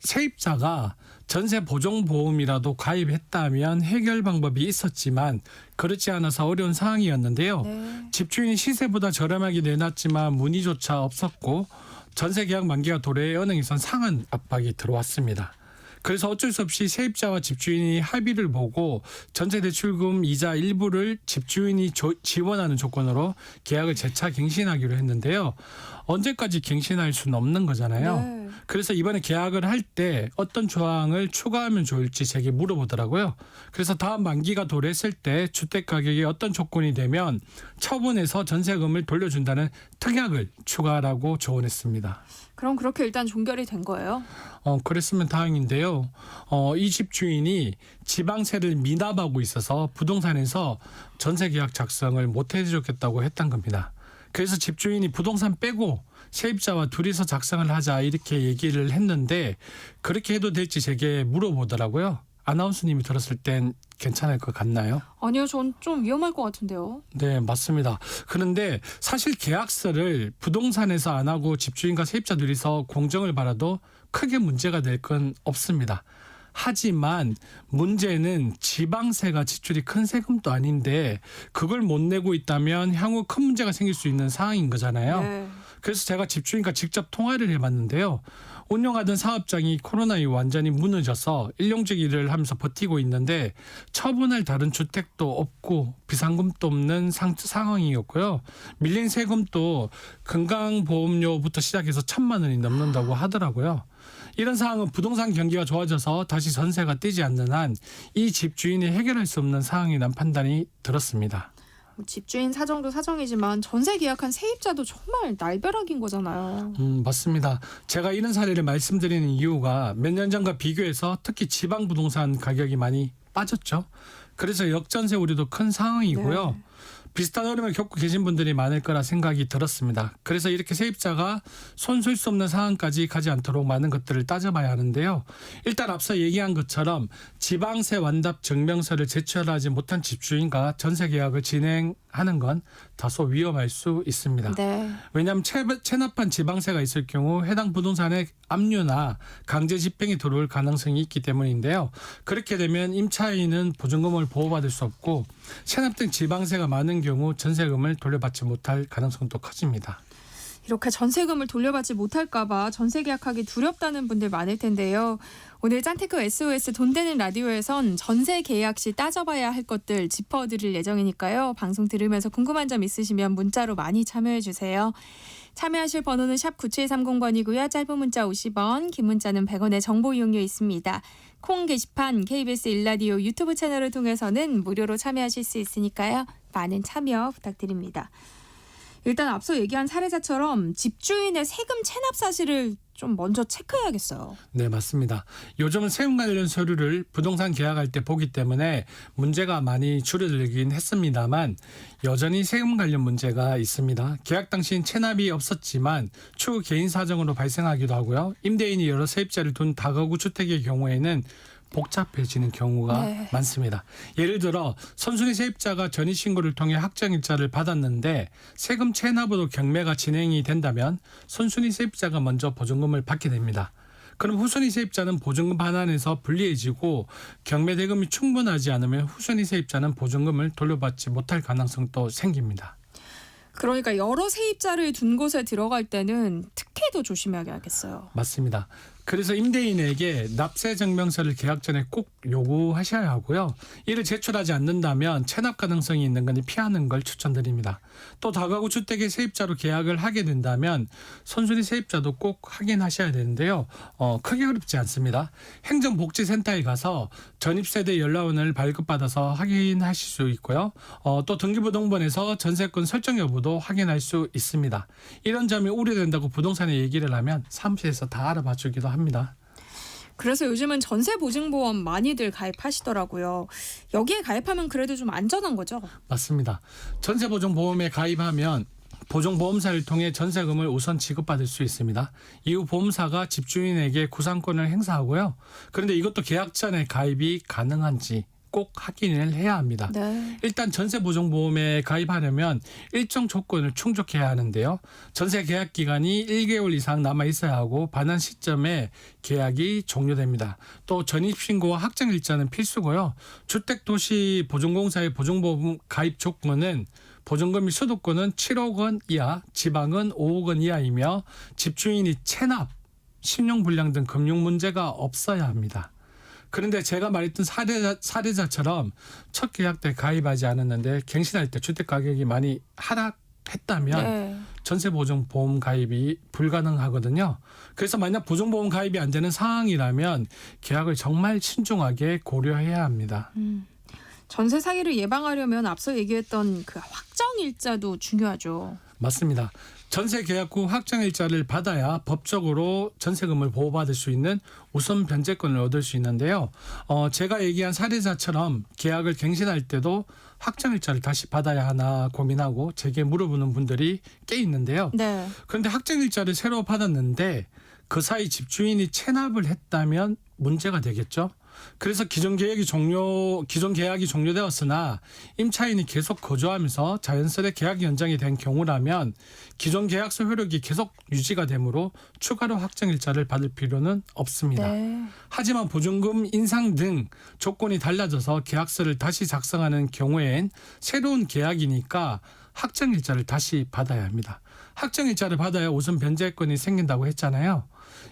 세입자가 전세 보증보험이라도 가입했다면 해결 방법이 있었지만 그렇지 않아서 어려운 상황이었는데요. 네. 집주인이 시세보다 저렴하게 내놨지만 문의조차 없었고 전세 계약 만기가 도래해 은행에선 상한 압박이 들어왔습니다. 그래서 어쩔 수 없이 세입자와 집주인이 합의를 보고 전세대출금 이자 일부를 집주인이 지원하는 조건으로 계약을 재차 갱신하기로 했는데요. 언제까지 갱신할 수는 없는 거잖아요. 네. 그래서 이번에 계약을 할 때 어떤 조항을 추가하면 좋을지 제게 물어보더라고요. 그래서 다음 만기가 도래했을 때 주택 가격이 어떤 조건이 되면 처분해서 전세금을 돌려준다는 특약을 추가하라고 조언했습니다. 그럼 그렇게 일단 종결이 된 거예요? 그랬으면 다행인데요. 이 집주인이 지방세를 미납하고 있어서 부동산에서 전세 계약 작성을 못 해주겠다고 했던 겁니다. 그래서 집주인이 부동산 빼고 세입자와 둘이서 작성을 하자, 이렇게 얘기를 했는데 그렇게 해도 될지 제게 물어보더라고요. 아나운서님이 들었을 땐 괜찮을 것 같나요? 아니요, 전 좀 위험할 것 같은데요. 네, 맞습니다. 그런데 사실 계약서를 부동산에서 안 하고 집주인과 세입자 둘이서 공정을 받아도 크게 문제가 될 건 없습니다. 하지만 문제는 지방세가 지출이 큰 세금도 아닌데 그걸 못 내고 있다면 향후 큰 문제가 생길 수 있는 상황인 거잖아요. 네. 그래서 제가 집주인과 직접 통화를 해봤는데요. 운영하던 사업장이 코로나 이후 완전히 무너져서 일용직 일을 하면서 버티고 있는데 처분할 다른 주택도 없고 비상금도 없는 상황이었고요. 밀린 세금도 건강보험료부터 시작해서 1,000만 원이 넘는다고 하더라고요. 이런 상황은 부동산 경기가 좋아져서 다시 전세가 뛰지 않는 한 이 집주인이 해결할 수 없는 상황이란 판단이 들었습니다. 집주인 사정도 사정이지만 전세 계약한 세입자도 정말 날벼락인 거잖아요. 맞습니다. 제가 이런 사례를 말씀드리는 이유가 몇 년 전과 비교해서 특히 지방 부동산 가격이 많이 빠졌죠. 그래서 역전세 우려도 큰 상황이고요. 네. 비슷한 어려움을 겪고 계신 분들이 많을 거라 생각이 들었습니다. 그래서 이렇게 세입자가 손쓸 수 없는 상황까지 가지 않도록 많은 것들을 따져봐야 하는데요. 일단 앞서 얘기한 것처럼 지방세 완납 증명서를 제출하지 못한 집주인과 전세 계약을 진행하는 건 다소 위험할 수 있습니다. 네. 왜냐하면 체납한 지방세가 있을 경우 해당 부동산의 압류나 강제 집행이 들어올 가능성이 있기 때문인데요. 그렇게 되면 임차인은 보증금을 보호받을 수 없고 체납된 지방세가 많은 경우 전세금을 돌려받지 못할 가능성도 커집니다. 이렇게 전세금을 돌려받지 못할까 봐 전세 계약하기 두렵다는 분들 많을 텐데요. 오늘 짠테크 SOS 돈 되는 라디오에선 전세 계약 시 따져봐야 할 것들 짚어드릴 예정이니까요. 방송 들으면서 궁금한 점 있으시면 문자로 많이 참여해 주세요. 참여하실 번호는 샵 9730번이고요. 짧은 문자 50원, 긴 문자는 100원의 정보 이용료 있습니다. 콩 게시판 KBS 일라디오 유튜브 채널을 통해서는 무료로 참여하실 수 있으니까요. 많은 참여 부탁드립니다. 일단 앞서 얘기한 사례자처럼 집주인의 세금 체납 사실을 좀 먼저 체크해야겠어요. 네, 맞습니다. 요즘은 세금 관련 서류를 부동산 계약할 때 보기 때문에 문제가 많이 줄어들긴 했습니다만 여전히 세금 관련 문제가 있습니다. 계약 당시엔 체납이 없었지만 추후 개인 사정으로 발생하기도 하고요. 임대인이 여러 세입자를 둔 다가구 주택의 경우에는 복잡해지는 경우가 네. 많습니다. 예를 들어 선순위 세입자가 전입신고를 통해 확정일자를 받았는데 세금 체납으로 경매가 진행이 된다면 선순위 세입자가 먼저 보증금을 받게 됩니다. 그럼 후순위 세입자는 보증금 반환에서 불리해지고 경매 대금이 충분하지 않으면 후순위 세입자는 보증금을 돌려받지 못할 가능성도 생깁니다. 그러니까 여러 세입자를 둔 곳에 들어갈 때는 특히도 조심해야겠어요. 맞습니다. 그래서 임대인에게 납세 증명서를 계약 전에 꼭 요구하셔야 하고요. 이를 제출하지 않는다면 체납 가능성이 있는 건 피하는 걸 추천드립니다. 또 다가구 주택의 세입자로 계약을 하게 된다면 선순위 세입자도 꼭 확인하셔야 되는데요. 크게 어렵지 않습니다. 행정복지센터에 가서 전입세대 연락원을 발급받아서 확인하실 수 있고요. 또 등기부등본에서 전세권 설정 여부도 확인할 수 있습니다. 이런 점이 우려된다고 부동산에 얘기를 하면 사무실에서 다 알아봐 주기도 합니다. 그래서 요즘은 전세보증보험 많이들 가입하시더라고요. 여기에 가입하면 그래도 좀 안전한 거죠? 맞습니다. 전세보증보험에 가입하면 보증보험사를 통해 전세금을 우선 지급받을 수 있습니다. 이후 보험사가 집주인에게 구상권을 행사하고요. 그런데 이것도 계약 전에 가입이 가능한지 꼭 확인을 해야 합니다. 네. 일단 전세보증보험에 가입하려면 일정 조건을 충족해야 하는데요. 전세 계약 기간이 1개월 이상 남아 있어야 하고 반환 시점에 계약이 종료됩니다. 또 전입신고와 확정일자는 필수고요. 주택도시보증공사의 보증보험 가입 조건은 보증금 및 소득권은 7억 원 이하, 지방은 5억 원 이하이며 집주인이 체납, 신용불량 등 금융 문제가 없어야 합니다. 그런데 제가 말했던 사례자처럼 첫 계약 때 가입하지 않았는데 갱신할 때 주택 가격이 많이 하락했다면 네. 전세보증보험 가입이 불가능하거든요. 그래서 만약 보증보험 가입이 안 되는 상황이라면 계약을 정말 신중하게 고려해야 합니다. 전세 사기를 예방하려면 앞서 얘기했던 그 확정일자도 중요하죠. 맞습니다. 전세 계약 후 확정일자를 받아야 법적으로 전세금을 보호받을 수 있는 우선 변제권을 얻을 수 있는데요. 제가 얘기한 사례자처럼 계약을 갱신할 때도 확정일자를 다시 받아야 하나 고민하고 제게 물어보는 분들이 꽤 있는데요. 네. 그런데 확정일자를 새로 받았는데 그 사이 집주인이 체납을 했다면 문제가 되겠죠. 그래서 기존 계약이 종료되었으나 임차인이 계속 거주하면서 자연스레 계약 연장이 된 경우라면 기존 계약서 효력이 계속 유지가 되므로 추가로 확정일자를 받을 필요는 없습니다. 네. 하지만 보증금 인상 등 조건이 달라져서 계약서를 다시 작성하는 경우엔 새로운 계약이니까 확정일자를 다시 받아야 합니다. 확정일자를 받아야 우선 변제권이 생긴다고 했잖아요.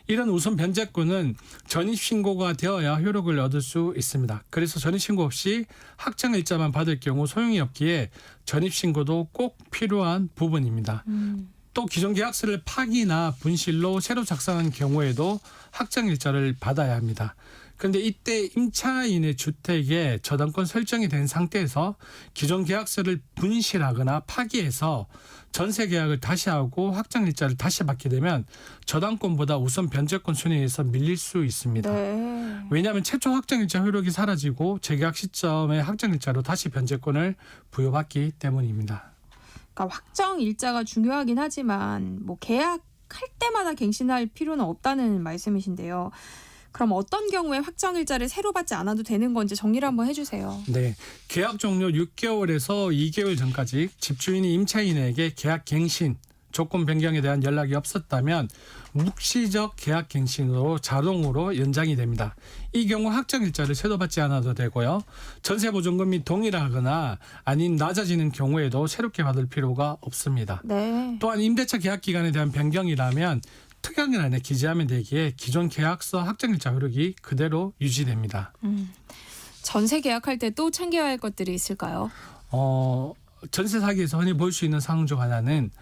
이런 우선 변제권은 전입신고가 되어야 효력을 얻을 수 있습니다. 그래서 전입신고 없이 확정일자만 받을 경우 소용이 없기에 전입신고도 꼭 필요한 부분입니다. 또 기존 계약서를 파기나 분실로 새로 작성한 경우에도 확정일자를 받아야 합니다. 그런데 이때 임차인의 주택에 저당권 설정이 된 상태에서 기존 계약서를 분실하거나 파기해서 전세 계약을 다시 하고 확정일자를 다시 받게 되면 저당권보다 우선 변제권 순위에서 밀릴 수 있습니다. 네. 왜냐하면 최초 확정일자 효력이 사라지고 재계약 시점에 확정일자로 다시 변제권을 부여받기 때문입니다. 그러니까 확정 일자가 중요하긴 하지만 뭐 계약할 때마다 갱신할 필요는 없다는 말씀이신데요. 그럼 어떤 경우에 확정 일자를 새로 받지 않아도 되는 건지 정리를 한번 해주세요. 네, 계약 종료 6개월에서 2개월 전까지 집주인이 임차인에게 계약 갱신, 조건 변경에 대한 연락이 없었다면 묵시적 계약 갱신으로 자동으로 연장이 됩니다. 이 경우 확정일자를 새로 받지 않아도 되고요. 전세보증금이 동일하거나 아닌 낮아지는 경우에도 새롭게 받을 필요가 없습니다. 네. 또한 임대차 계약 기간에 대한 변경이라면 특약일안에 기재하면 되기에 기존 계약서 확정일자 효력이 그대로 유지됩니다. 전세 계약할 때 또 챙겨야 할 것들이 있을까요? 전세 사기에서 흔히 볼 수 있는 사항 중 하나는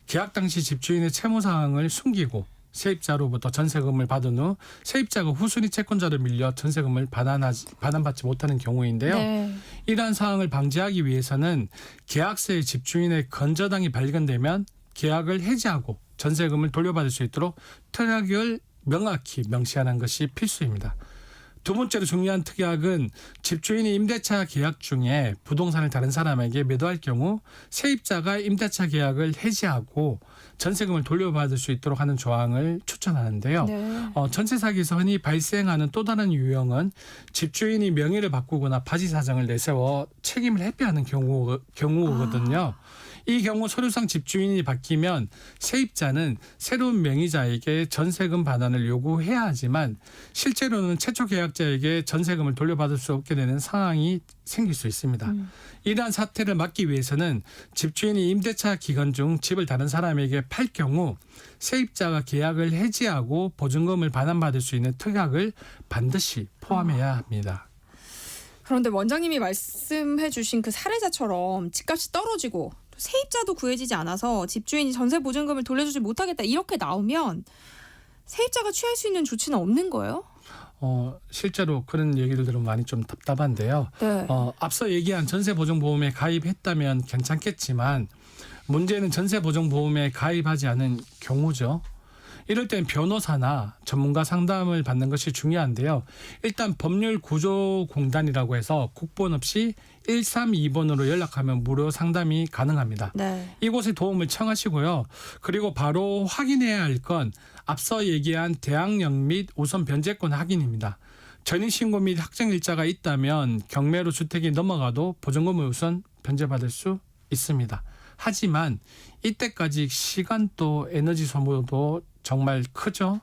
계약 당시 집주인의 채무 사항을 숨기고 세입자로부터 전세금을 받은 후 세입자가 후순위 채권자로 밀려 전세금을 반환받지 못하는 경우인데요. 네. 이러한 사항을 방지하기 위해서는 계약서에 집주인의 건저당이 발견되면 계약을 해지하고 전세금을 돌려받을 수 있도록 특약을 명확히 명시하는 것이 필수입니다. 두 번째로 중요한 특약은 집주인이 임대차 계약 중에 부동산을 다른 사람에게 매도할 경우 세입자가 임대차 계약을 해지하고 전세금을 돌려받을 수 있도록 하는 조항을 추천하는데요. 네. 전세 사기에서 흔히 발생하는 또 다른 유형은 집주인이 명의를 바꾸거나 바지 사정을 내세워 책임을 회피하는 경우거든요. 이 경우 서류상 집주인이 바뀌면 세입자는 새로운 명의자에게 전세금 반환을 요구해야 하지만 실제로는 최초 계약자에게 전세금을 돌려받을 수 없게 되는 상황이 생길 수 있습니다. 이러한 사태를 막기 위해서는 집주인이 임대차 기간 중 집을 다른 사람에게 팔 경우 세입자가 계약을 해지하고 보증금을 반환받을 수 있는 특약을 반드시 포함해야 합니다. 그런데 원장님이 말씀해 주신 그 사례자처럼 집값이 떨어지고 세입자도 구해지지 않아서 집주인이 전세 보증금을 돌려주지 못하겠다 이렇게 나오면 세입자가 취할 수 있는 조치는 없는 거예요? 실제로 그런 얘기를 들으면 많이 좀 답답한데요. 네. 앞서 얘기한 전세보증보험에 가입했다면 괜찮겠지만 문제는 전세보증보험에 가입하지 않은 경우죠. 이럴 땐 변호사나 전문가 상담을 받는 것이 중요한데요. 일단 법률구조공단이라고 해서 국번 없이 132번으로 연락하면 무료 상담이 가능합니다. 네. 이곳에 도움을 청하시고요. 그리고 바로 확인해야 할 건 앞서 얘기한 대항력 및 우선 변제권 확인입니다. 전입신고 및 확정일자가 있다면 경매로 주택이 넘어가도 보증금을 우선 변제받을 수 있습니다. 하지만 이때까지 시간도 에너지 소모도 정말 크죠.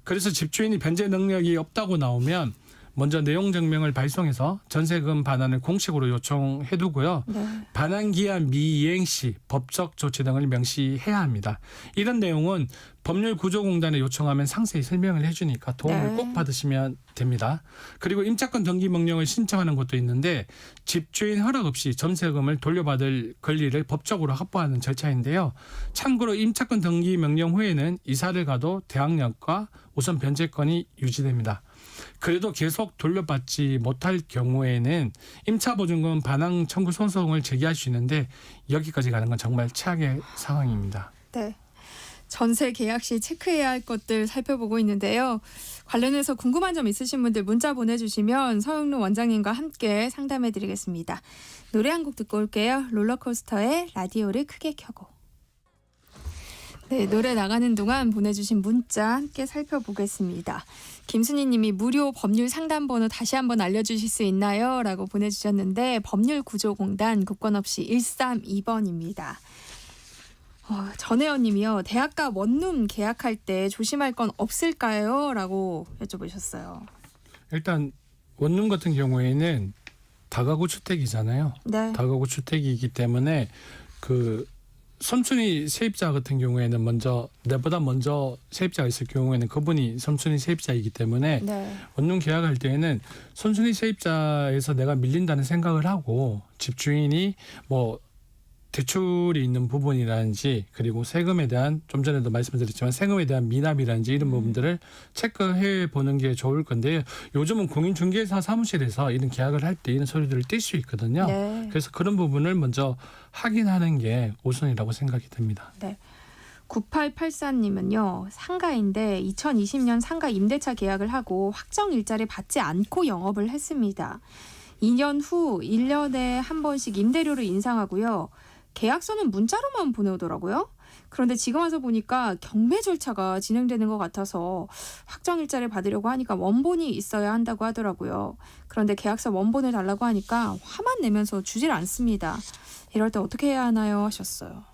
그래서 집주인이 변제 능력이 없다고 나오면 먼저 내용 증명을 발송해서 전세금 반환을 공식으로 요청해두고요. 네. 반환기한 미이행 시 법적 조치 등을 명시해야 합니다. 이런 내용은 법률구조공단에 요청하면 상세히 설명을 해주니까 도움을 네. 꼭 받으시면 됩니다. 그리고 임차권 등기 명령을 신청하는 것도 있는데 집주인 허락 없이 전세금을 돌려받을 권리를 법적으로 확보하는 절차인데요. 참고로 임차권 등기 명령 후에는 이사를 가도 대항력과 우선 변제권이 유지됩니다. 그래도 계속 돌려받지 못할 경우에는 임차보증금 반환 청구 소송을 제기할 수 있는데 여기까지 가는 건 정말 최악의 상황입니다. 네. 전세 계약 시 체크해야 할 것들 살펴보고 있는데요. 관련해서 궁금한 점 있으신 분들 문자 보내주시면 서영록 원장님과 함께 상담해드리겠습니다. 노래 한 곡 듣고 올게요. 롤러코스터의 라디오를 크게 켜고. 네, 노래 나가는 동안 보내주신 문자 함께 살펴보겠습니다. 김순희 님이 무료 법률 상담 번호 다시 한번 알려주실 수 있나요? 라고 보내주셨는데 법률구조공단 국번 없이 132번입니다. 전혜연 님이요. 대학가 원룸 계약할 때 조심할 건 없을까요? 라고 여쭤보셨어요. 일단 원룸 같은 경우에는 다가구 주택이잖아요. 네. 다가구 주택이기 때문에 그 선순위 세입자 같은 경우에는 내보다 먼저 세입자가 있을 경우에는 그분이 선순위 세입자이기 때문에 네. 원룸 계약할 때에는 선순위 세입자에서 내가 밀린다는 생각을 하고 집주인이 뭐 대출이 있는 부분이라든지 그리고 세금에 대한 좀 전에도 말씀드렸지만 세금에 대한 미납이라든지 이런 부분들을 체크해 보는 게 좋을 건데요. 요즘은 공인중개사 사무실에서 이런 계약을 할 때 이런 서류들을 뗄 수 있거든요. 네. 그래서 그런 부분을 먼저 확인하는 게 우선이라고 생각이 듭니다. 네. 9884님은요. 상가인데 2020년 상가 임대차 계약을 하고 확정 일자를 받지 않고 영업을 했습니다. 2년 후 1년에 한 번씩 임대료를 인상하고요. 계약서는 문자로만 보내오더라고요. 그런데 지금 와서 보니까 경매 절차가 진행되는 것 같아서 확정 일자를 받으려고 하니까 원본이 있어야 한다고 하더라고요. 그런데 계약서 원본을 달라고 하니까 화만 내면서 주질 않습니다. 이럴 때 어떻게 해야 하나요? 하셨어요.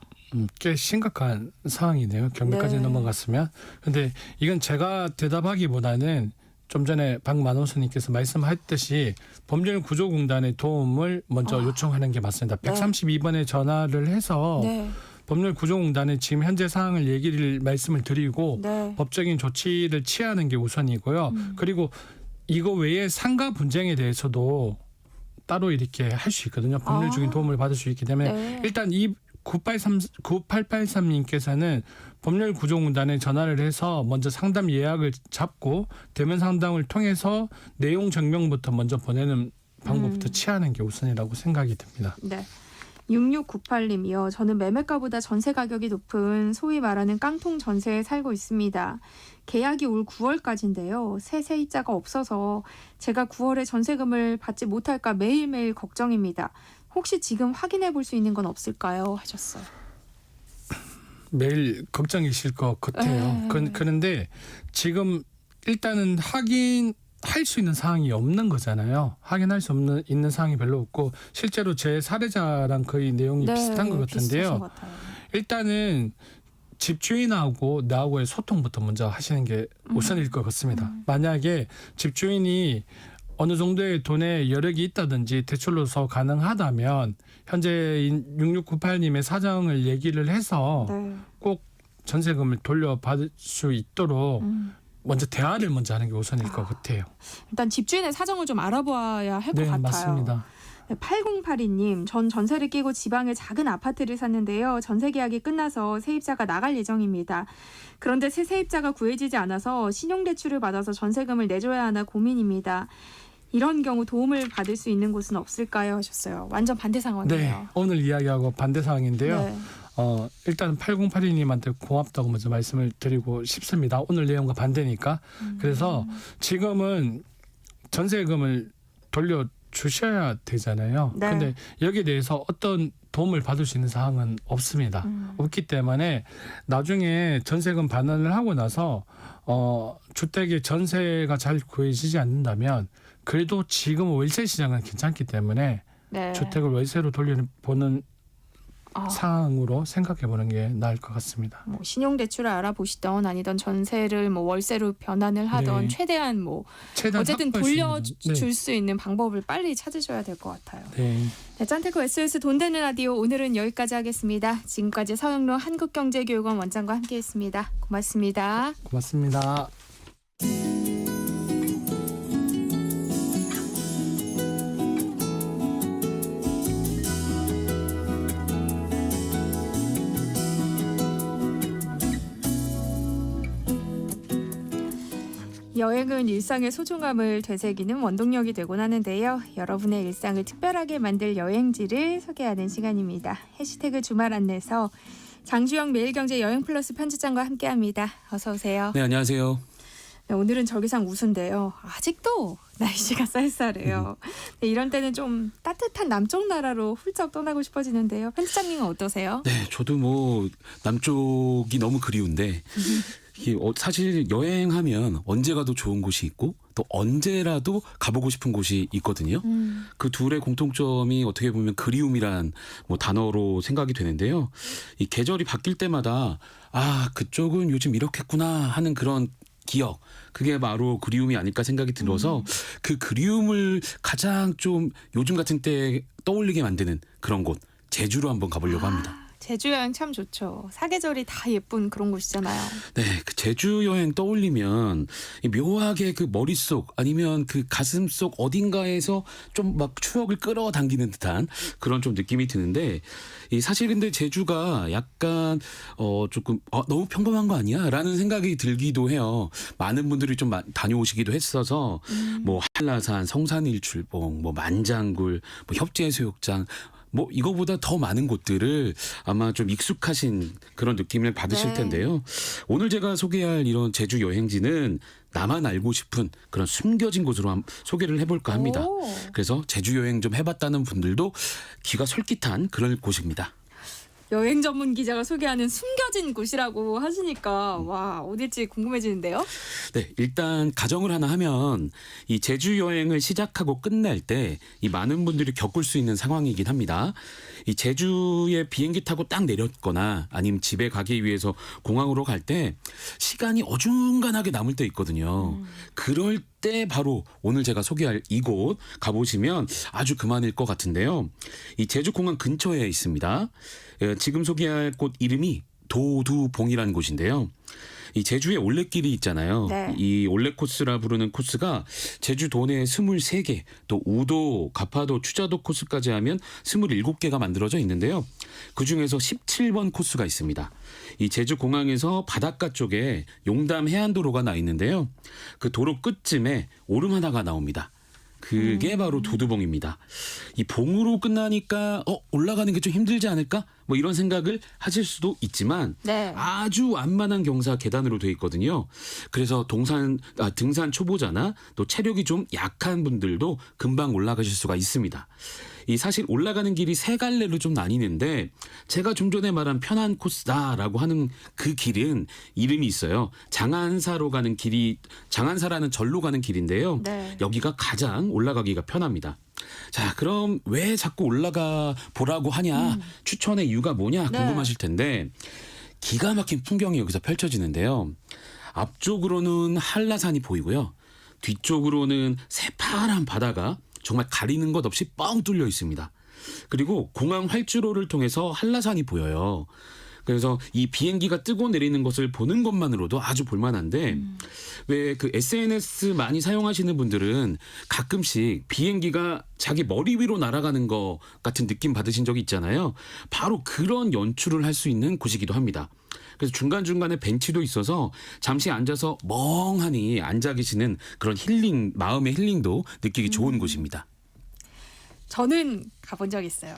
꽤 심각한 상황이네요. 경매까지 네. 넘어갔으면. 근데 이건 제가 대답하기보다는 좀 전에 박 아나운서님께서 말씀하셨듯이 법률구조공단의 도움을 먼저 요청하는 게 맞습니다. 네. 132번에 전화를 해서 네. 법률구조공단의 지금 현재 상황을 말씀을 드리고 네. 법적인 조치를 취하는 게 우선이고요. 그리고 이거 외에 상가 분쟁에 대해서도 따로 이렇게 할 수 있거든요. 법률적인 도움을 받을 수 있기 때문에 네. 일단 이 9883님께서는 법률구조공단에 전화를 해서 먼저 상담 예약을 잡고 대면 상담을 통해서 내용 증명부터 먼저 보내는 방법부터 취하는 게 우선이라고 생각이 듭니다. 네. 6698님이요. 저는 매매가보다 전세 가격이 높은 소위 말하는 깡통 전세에 살고 있습니다. 계약이 올 9월까지인데요. 새 세입자가 없어서 제가 9월에 전세금을 받지 못할까 매일매일 걱정입니다. 혹시 지금 확인해 볼 수 있는 건 없을까요? 하셨어요. 매일 걱정이실 것 같아요. 그런데 지금 일단은 확인할 수 있는 사항이 없는 거잖아요. 확인할 수 있는 사항이 별로 없고 실제로 제 사례자랑 거의 내용이 비슷한 것 같은데요. 것 같아요. 일단은 집주인하고 나하고의 소통부터 먼저 하시는 게 우선일 것 같습니다. 만약에 집주인이 어느 정도의 돈의 여력이 있다든지 대출로서 가능하다면 현재 6698님의 사정을 얘기를 해서 네. 꼭 전세금을 돌려받을 수 있도록 먼저 대화를 먼저 하는 게 우선일 것 같아요. 일단 집주인의 사정을 좀 알아봐야 할 것 네, 같아요. 맞습니다. 8082님, 전 전세를 끼고 지방에 작은 아파트를 샀는데요. 전세 계약이 끝나서 세입자가 나갈 예정입니다. 그런데 새 세입자가 구해지지 않아서 신용대출을 받아서 전세금을 내줘야 하나 고민입니다. 이런 경우 도움을 받을 수 있는 곳은 없을까요? 하셨어요. 완전 반대 상황이에요. 네, 오늘 이야기하고 반대 상황인데요. 네. 일단 8082님한테 고맙다고 먼저 말씀을 드리고 싶습니다. 오늘 내용과 반대니까. 그래서 지금은 전세금을 돌려주셔야 되잖아요. 네. 근데 여기에 대해서 어떤 도움을 받을 수 있는 사항은 없습니다. 없기 때문에 나중에 전세금 반환을 하고 나서 주택의 전세가 잘 구해지지 않는다면 그래도 지금 월세 시장은 괜찮기 때문에 네. 주택을 월세로 돌려보는 상황으로 생각해보는 게 나을 것 같습니다. 뭐 신용대출을 알아보시던 아니던 전세를 뭐 월세로 변환을 하던 네. 최대한 어쨌든 확보할 수 있는, 돌려줄 수 있는 방법을 빨리 찾으셔야 될 것 같아요. 네. 네, 짠테코 SOS 돈 되는 라디오 오늘은 여기까지 하겠습니다. 지금까지 서영로 한국경제교육원 원장과 함께했습니다. 고맙습니다. 고맙습니다. 여행은 일상의 소중함을 되새기는 원동력이 되곤 하는데요. 여러분의 일상을 특별하게 만들 여행지를 소개하는 시간입니다. 해시태그 주말 안내서 장주영 매일경제 여행플러스 편집장과 함께합니다. 어서 오세요. 네, 안녕하세요. 네, 오늘은 절기상 우수인데요. 아직도 날씨가 쌀쌀해요. 네, 이런 때는 좀 따뜻한 남쪽 나라로 훌쩍 떠나고 싶어지는데요. 편집장님은 어떠세요? 네, 저도 뭐 남쪽이 너무 그리운데 이게 사실 여행하면 언제 가도 좋은 곳이 있고 또 언제라도 가보고 싶은 곳이 있거든요. 그 둘의 공통점이 어떻게 보면 그리움이란 뭐 단어로 생각이 되는데요. 이 계절이 바뀔 때마다 그쪽은 요즘 이렇겠구나 하는 그런 기억, 그게 바로 그리움이 아닐까 생각이 들어서 그 그리움을 가장 좀 요즘 같은 때 떠올리게 만드는 그런 곳, 제주로 한번 가보려고 합니다. 제주 여행 참 좋죠. 사계절이 다 예쁜 그런 곳이잖아요. 네, 그 제주 여행 떠올리면 묘하게 그 머릿속 아니면 그 가슴속 어딘가에서 좀 막 추억을 끌어당기는 듯한 그런 좀 느낌이 드는데 사실 근데 제주가 약간 조금 너무 평범한 거 아니야? 라는 생각이 들기도 해요. 많은 분들이 좀 다녀오시기도 했어서 뭐 한라산, 성산일출봉, 뭐 만장굴, 뭐 협재해수욕장 뭐 이거보다 더 많은 곳들을 아마 좀 익숙하신 그런 느낌을 받으실 텐데요. 오늘 제가 소개할 이런 제주 여행지는 나만 알고 싶은 그런 숨겨진 곳으로 소개를 해볼까 합니다. 그래서 제주 여행 좀 해봤다는 분들도 귀가 솔깃한 그런 곳입니다. 여행 전문 기자가 소개하는 숨겨진 곳이라고 하시니까 와, 어딜지 궁금해지는데요. 네, 일단 가정을 하나 하면 이 제주 여행을 시작하고 끝날 때 이 많은 분들이 겪을 수 있는 상황이긴 합니다. 이 제주에 비행기 타고 딱 내렸거나 아니면 집에 가기 위해서 공항으로 갈 때 시간이 어중간하게 남을 때 있거든요. 그럴 때 바로 오늘 제가 소개할 이곳 가보시면 아주 그만일 것 같은데요. 이 제주공항 근처에 있습니다. 지금 소개할 곳 이름이 도두봉이라는 곳인데요. 이 제주에 올레길이 있잖아요. 네. 이 올레 코스라 부르는 코스가 제주 도내 23개, 또 우도, 가파도, 추자도 코스까지 하면 27개가 만들어져 있는데요. 그중에서 17번 코스가 있습니다. 이 제주공항에서 바닷가 쪽에 용담 해안도로가 나 있는데요. 그 도로 끝쯤에 오름 하나가 나옵니다. 그게 바로 도두봉입니다. 이 봉으로 끝나니까 올라가는 게 좀 힘들지 않을까? 뭐 이런 생각을 하실 수도 있지만 아주 완만한 경사 계단으로 돼 있거든요. 그래서 등산 초보자나 또 체력이 좀 약한 분들도 금방 올라가실 수가 있습니다. 이 사실 올라가는 길이 세 갈래로 좀 나뉘는데 제가 좀 전에 말한 편한 코스다라고 하는 그 길은 이름이 있어요. 장안사로 가는 길이 장안사라는 절로 가는 길인데요. 여기가 가장 올라가기가 편합니다. 자, 그럼 왜 자꾸 올라가 보라고 하냐? 추천의 이유가 뭐냐? 궁금하실 텐데 기가 막힌 풍경이 여기서 펼쳐지는데요. 앞쪽으로는 한라산이 보이고요. 뒤쪽으로는 새파란 바다가 정말 가리는 것 없이 뻥 뚫려 있습니다. 그리고 공항 활주로를 통해서 한라산이 보여요. 그래서 이 비행기가 뜨고 내리는 것을 보는 것만으로도 아주 볼만한데 왜 그 SNS 많이 사용하시는 분들은 가끔씩 비행기가 자기 머리 위로 날아가는 것 같은 느낌 받으신 적이 있잖아요. 바로 그런 연출을 할 수 있는 곳이기도 합니다. 그래서 중간중간에 벤치도 있어서 잠시 앉아서 멍하니 앉아 계시는 그런 힐링, 마음의 힐링도 느끼기 좋은 곳입니다. 저는 가본 적 있어요.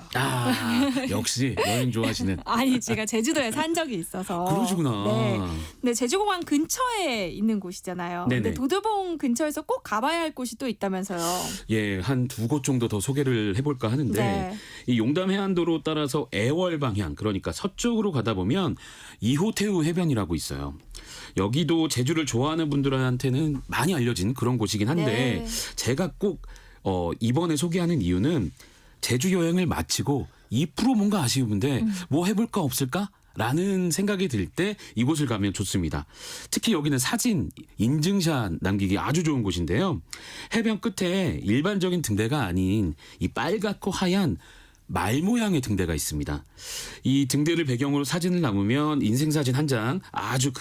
역시 여행 좋아하시는. 아니, 제가 제주도에 산 적이 있어서. 그러시구나. 네. 근데 제주공항 근처에 있는 곳이잖아요. 네네. 근데 도두봉 근처에서 꼭 가봐야 할 곳이 또 있다면서요. 예, 한 2곳 정도 더 소개를 해볼까 하는데 이 용담 해안도로 따라서 애월 방향, 그러니까 서쪽으로 가다 보면 이호태우 해변이라고 있어요. 여기도 제주를 좋아하는 분들한테는 많이 알려진 그런 곳이긴 한데 제가 꼭 이번에 소개하는 이유는 제주 여행을 마치고 2% 뭔가 아쉬운데 뭐 해볼 거 없을까? 라는 생각이 들 때 이곳을 가면 좋습니다. 특히 여기는 사진, 인증샷 남기기 아주 좋은 곳인데요. 해변 끝에 일반적인 등대가 아닌 이 빨갛고 하얀 말 모양의 등대가 있습니다. 이 등대를 배경으로 사진을 남으면 인생사진 한 장 아주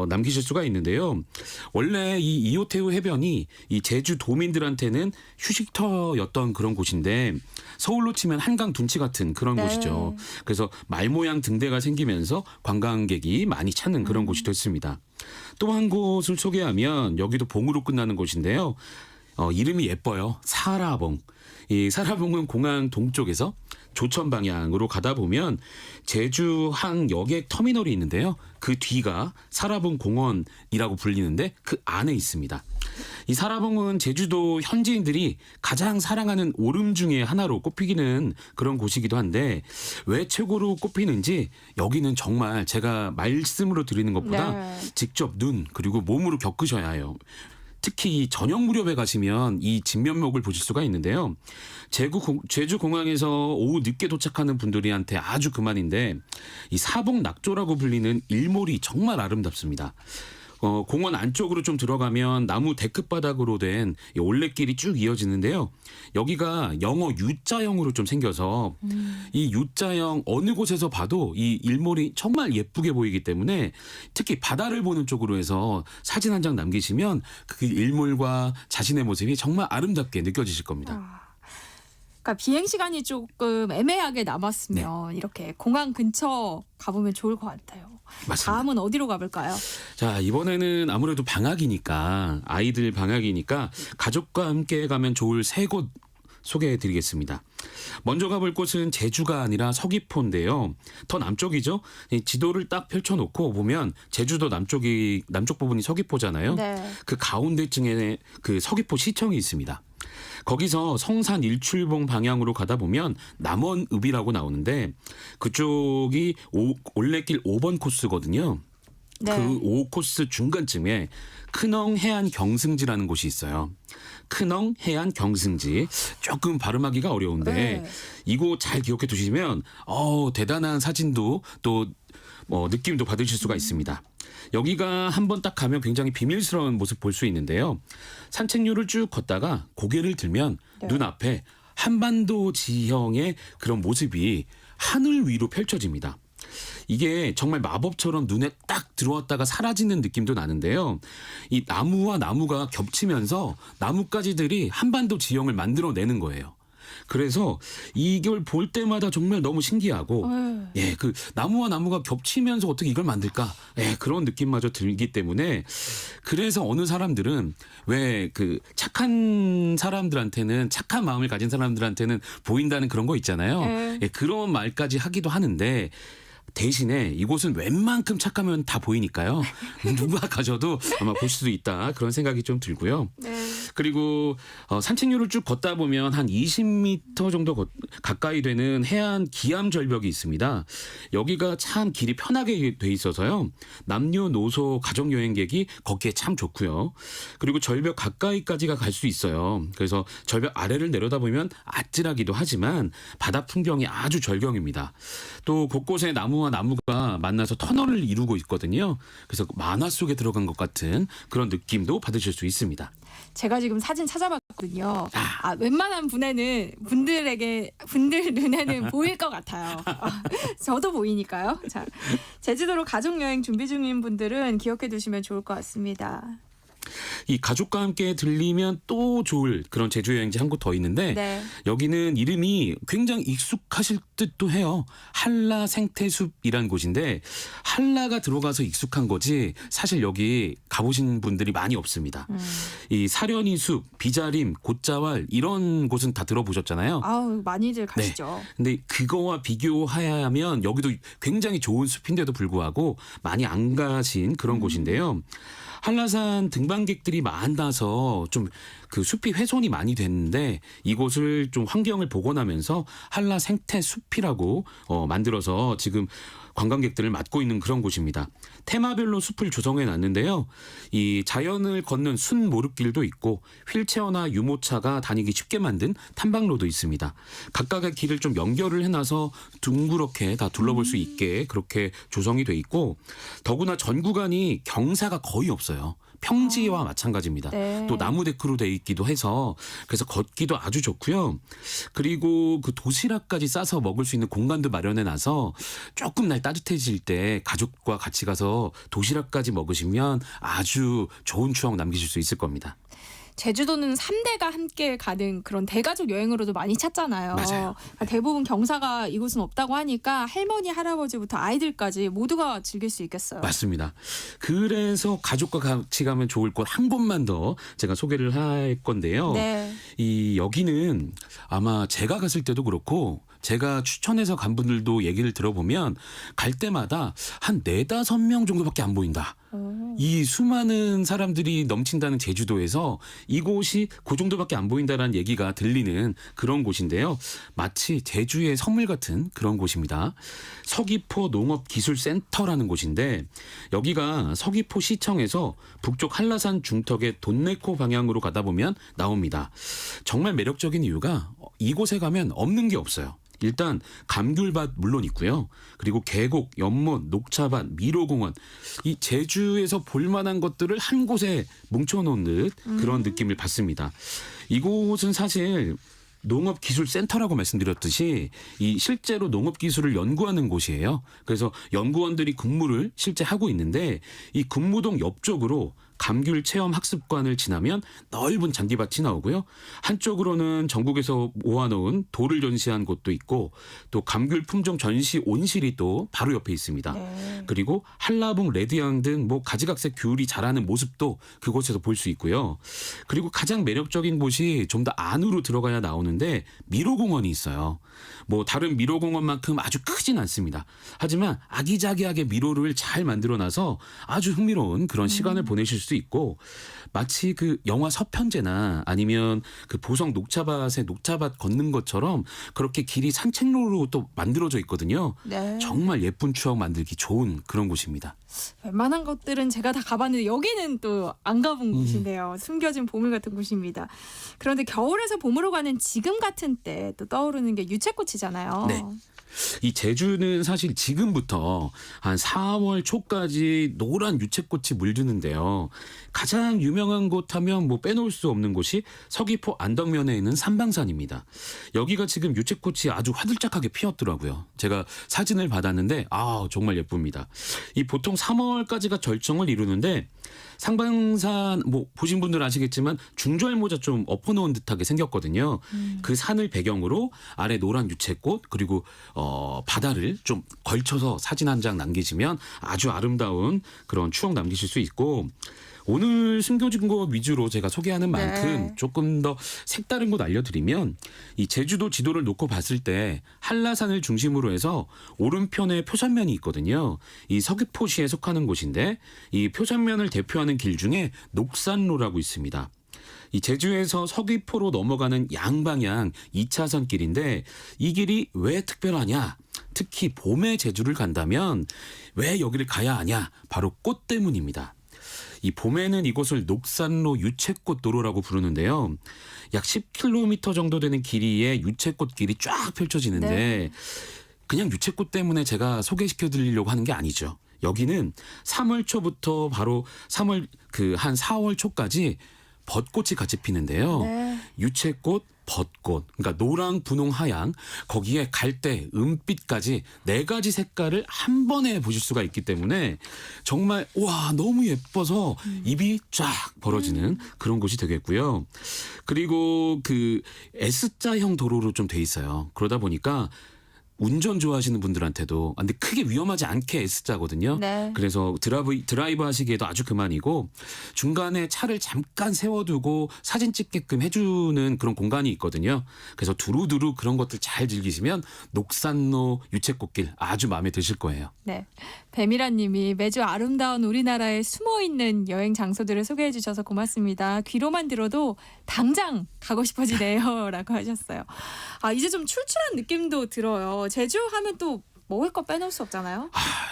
남기실 수가 있는데요. 원래 이 이호태우 해변이 이 제주 도민들한테는 휴식터였던 그런 곳인데 서울로 치면 한강 둔치 같은 그런 곳이죠. 그래서 말 모양 등대가 생기면서 관광객이 많이 찾는 그런 곳이 됐습니다. 또 한 곳을 소개하면 여기도 봉으로 끝나는 곳인데요. 이름이 예뻐요. 사라봉. 이 사라봉은 공항 동쪽에서 조천 방향으로 가다 보면 제주항 여객 터미널이 있는데요. 그 뒤가 사라봉 공원이라고 불리는데 그 안에 있습니다. 이 사라봉은 제주도 현지인들이 가장 사랑하는 오름 중에 하나로 꼽히기는 그런 곳이기도 한데 왜 최고로 꼽히는지 여기는 정말 제가 말씀으로 드리는 것보다 직접 눈 그리고 몸으로 겪으셔야 해요. 특히 저녁 무렵에 가시면 이 진면목을 보실 수가 있는데요. 제주공항에서 오후 늦게 도착하는 분들한테 아주 그만인데 이 사봉낙조라고 불리는 일몰이 정말 아름답습니다. 공원 안쪽으로 좀 들어가면 나무 데크바닥으로 된 이 올레길이 쭉 이어지는데요. 여기가 영어 U자형으로 좀 생겨서 이 U자형 어느 곳에서 봐도 이 일몰이 정말 예쁘게 보이기 때문에 특히 바다를 보는 쪽으로 해서 사진 한 장 남기시면 그 일몰과 자신의 모습이 정말 아름답게 느껴지실 겁니다. 그러니까 비행 시간이 조금 애매하게 남았으면 이렇게 공항 근처 가보면 좋을 것 같아요. 맞습니다. 다음은 어디로 가볼까요? 자, 이번에는 아무래도 방학이니까 아이들 방학이니까 가족과 함께 가면 좋을 3곳 소개해 드리겠습니다. 먼저 가볼 곳은 제주가 아니라 서귀포인데요. 더 남쪽이죠. 이 지도를 딱 펼쳐놓고 보면 제주도 남쪽 부분이 서귀포잖아요. 네. 그 가운데쯤에 그 서귀포 시청이 있습니다. 거기서 성산 일출봉 방향으로 가다 보면 남원읍이라고 나오는데 그쪽이 올레길 5번 코스거든요. 네. 그 5코스 중간쯤에 큰엉 해안 경승지라는 곳이 있어요. 큰엉 해안 경승지. 조금 발음하기가 어려운데 이곳 잘 기억해 두시면 대단한 사진도 또 느낌도 받으실 수가 있습니다. 여기가 한번 딱 가면 굉장히 비밀스러운 모습 볼 수 있는데요. 산책로를 쭉 걷다가 고개를 들면 눈앞에 한반도 지형의 그런 모습이 하늘 위로 펼쳐집니다. 이게 정말 마법처럼 눈에 딱 들어왔다가 사라지는 느낌도 나는데요. 이 나무와 나무가 겹치면서 나뭇가지들이 한반도 지형을 만들어내는 거예요. 그래서 이걸 볼 때마다 정말 너무 신기하고 그 나무와 나무가 겹치면서 어떻게 이걸 만들까? 그런 느낌마저 들기 때문에 그래서 어느 사람들은 왜 그 착한 사람들한테는 착한 마음을 가진 사람들한테는 보인다는 그런 거 있잖아요. 그런 말까지 하기도 하는데 대신에 이곳은 웬만큼 착하면 다 보이니까요. 누가 가셔도 아마 볼 수도 있다. 그런 생각이 좀 들고요. 그리고 산책로를 쭉 걷다 보면 한 20m 정도 가까이 되는 해안 기암 절벽이 있습니다. 여기가 참 길이 편하게 돼 있어서요. 남녀노소 가족여행객이 걷기에 참 좋고요. 그리고 절벽 가까이까지가 갈 수 있어요. 그래서 절벽 아래를 내려다보면 아찔하기도 하지만 바다 풍경이 아주 절경입니다. 또 곳곳에 나무와 나무가 만나서 터널을 이루고 있거든요. 그래서 만화 속에 들어간 것 같은 그런 느낌도 받으실 수 있습니다. 제가 지금 사진 찾아봤거든요. 웬만한 분들 눈에는 보일 것 같아요. 저도 보이니까요. 자, 제주도로 가족 여행 준비 중인 분들은 기억해 두시면 좋을 것 같습니다. 이 가족과 함께 들리면 또 좋을 그런 제주 여행지 한 곳 더 있는데 여기는 이름이 굉장히 익숙하실 듯도 해요. 한라 생태숲이라는 곳인데 한라가 들어가서 익숙한 거지 사실 여기 가보신 분들이 많이 없습니다. 이 사려니 숲, 비자림, 곶자왈 이런 곳은 다 들어보셨잖아요. 많이들 가시죠. 근데 그거와 비교하면 여기도 굉장히 좋은 숲인데도 불구하고 많이 안 가신 그런 곳인데요. 한라산 등반객들이 많아서 좀 그 숲이 훼손이 많이 됐는데 이곳을 좀 환경을 복원하면서 한라 생태 숲이라고 만들어서 지금 관광객들을 맡고 있는 그런 곳입니다. 테마별로 숲을 조성해 놨는데요. 이 자연을 걷는 순 모르길도 있고 휠체어나 유모차가 다니기 쉽게 만든 탐방로도 있습니다. 각각의 길을 좀 연결을 해놔서 둥그렇게 다 둘러볼 수 있게 그렇게 조성이 돼 있고 더구나 전 구간이 경사가 거의 없어요. 평지와 마찬가지입니다. 또 나무 데크로 돼 있기도 해서 그래서 걷기도 아주 좋고요. 그리고 그 도시락까지 싸서 먹을 수 있는 공간도 마련해 놔서 조금 날 따뜻해질 때 가족과 같이 가서 도시락까지 먹으시면 아주 좋은 추억 남기실 수 있을 겁니다. 제주도는 3대가 함께 가는 그런 대가족 여행으로도 많이 찾잖아요. 맞아요. 대부분 경사가 이곳은 없다고 하니까 할머니, 할아버지부터 아이들까지 모두가 즐길 수 있겠어요. 맞습니다. 그래서 가족과 같이 가면 좋을 곳 한 곳만 더 제가 소개를 할 건데요. 네. 이 여기는 아마 제가 갔을 때도 그렇고 제가 추천해서 간 분들도 얘기를 들어보면 갈 때마다 한 4-5명 정도밖에 안 보인다. 이 수많은 사람들이 넘친다는 제주도에서 이곳이 그 정도밖에 안 보인다라는 얘기가 들리는 그런 곳인데요. 마치 제주의 선물 같은 그런 곳입니다. 서귀포 농업기술센터라는 곳인데 여기가 서귀포 시청에서 북쪽 한라산 중턱의 돈네코 방향으로 가다 보면 나옵니다. 정말 매력적인 이유가 이곳에 가면 없는 게 없어요. 일단 감귤밭 물론 있고요. 그리고 계곡, 연못, 녹차밭, 미로공원 이 제주에서 볼만한 것들을 한 곳에 뭉쳐놓은 듯 그런 느낌을 받습니다. 이곳은 사실 농업기술센터라고 말씀드렸듯이 이 실제로 농업기술을 연구하는 곳이에요. 그래서 연구원들이 근무를 실제 하고 있는데 이 근무동 옆쪽으로 감귤 체험 학습관을 지나면 넓은 잔디밭이 나오고요. 한쪽으로는 전국에서 모아놓은 돌을 전시한 곳도 있고 또 감귤 품종 전시 온실이 또 바로 옆에 있습니다. 네. 그리고 한라봉, 레드향 등 뭐 가지각색 귤이 자라는 모습도 그곳에서 볼 수 있고요. 그리고 가장 매력적인 곳이 좀 더 안으로 들어가야 나오는데 미로공원이 있어요. 뭐 다른 미로공원만큼 아주 크진 않습니다. 하지만 아기자기하게 미로를 잘 만들어놔서 아주 흥미로운 그런 시간을 보내실 수 있고 마치 그 영화 서편제나 아니면 그 보성 녹차밭에 녹차밭 걷는 것처럼 그렇게 길이 산책로로 또 만들어져 있거든요. 네. 정말 예쁜 추억 만들기 좋은 그런 곳입니다. 웬만한 것들은 제가 다 가봤는데 여기는 또 안 가본 곳인데요. 숨겨진 보물 같은 곳입니다. 그런데 겨울에서 봄으로 가는 지금 같은 때 또 떠오르는 게 유채꽃이잖아요. 네. 이 제주는 사실 지금부터 한 4월 초까지 노란 유채꽃이 물드는데요. 가장 유명한 곳 하면 뭐 빼놓을 수 없는 곳이 서귀포 안덕면에 있는 삼방산입니다. 여기가 지금 유채꽃이 아주 화들짝하게 피었더라고요. 제가 사진을 받았는데 정말 예쁩니다. 이 보통 3월까지가 절정을 이루는데 상방산 뭐 보신 분들 아시겠지만 중절 모자 좀 엎어놓은 듯하게 생겼거든요. 그 산을 배경으로 아래 노란 유채꽃 그리고 바다를 좀 걸쳐서 사진 한 장 남기시면 아주 아름다운 그런 추억 남기실 수 있고 오늘 숨겨진 곳 위주로 제가 소개하는 만큼 조금 더 색다른 곳 알려드리면 이 제주도 지도를 놓고 봤을 때 한라산을 중심으로 해서 오른편에 표산면이 있거든요. 이 서귀포시에 속하는 곳인데 이 표산면을 대표하는 길 중에 녹산로라고 있습니다. 이 제주에서 서귀포로 넘어가는 양방향 2차선 길인데 이 길이 왜 특별하냐? 특히 봄에 제주를 간다면 왜 여기를 가야 하냐? 바로 꽃 때문입니다. 이 봄에는 이곳을 녹산로 유채꽃 도로라고 부르는데요. 약 10km 정도 되는 길이의 유채꽃 길이 쫙 펼쳐지는데 그냥 유채꽃 때문에 제가 소개시켜 드리려고 하는 게 아니죠. 여기는 3월 초부터 바로 3월 한 4월 초까지 벚꽃이 같이 피는데요. 유채꽃, 벚꽃, 그러니까 노랑, 분홍, 하양, 거기에 갈대, 은빛까지 4가지 색깔을 한 번에 보실 수가 있기 때문에 정말 와 너무 예뻐서 입이 쫙 벌어지는 그런 곳이 되겠고요. 그리고 그 S자형 도로로 좀 돼 있어요. 그러다 보니까 운전 좋아하시는 분들한테도 근데 크게 위험하지 않게 S자거든요. 그래서 드라이브 하시기에도 아주 그만이고 중간에 차를 잠깐 세워두고 사진 찍게끔 해주는 그런 공간이 있거든요. 그래서 두루두루 그런 것들 잘 즐기시면 녹산로 유채꽃길 아주 마음에 드실 거예요. 네. 배미라님이 매주 아름다운 우리나라에 숨어있는 여행 장소들을 소개해 주셔서 고맙습니다. 귀로만 들어도 당장 가고 싶어지네요 라고 하셨어요. 이제 좀 출출한 느낌도 들어요. 제주 하면 또 먹을 거 빼놓을 수 없잖아요.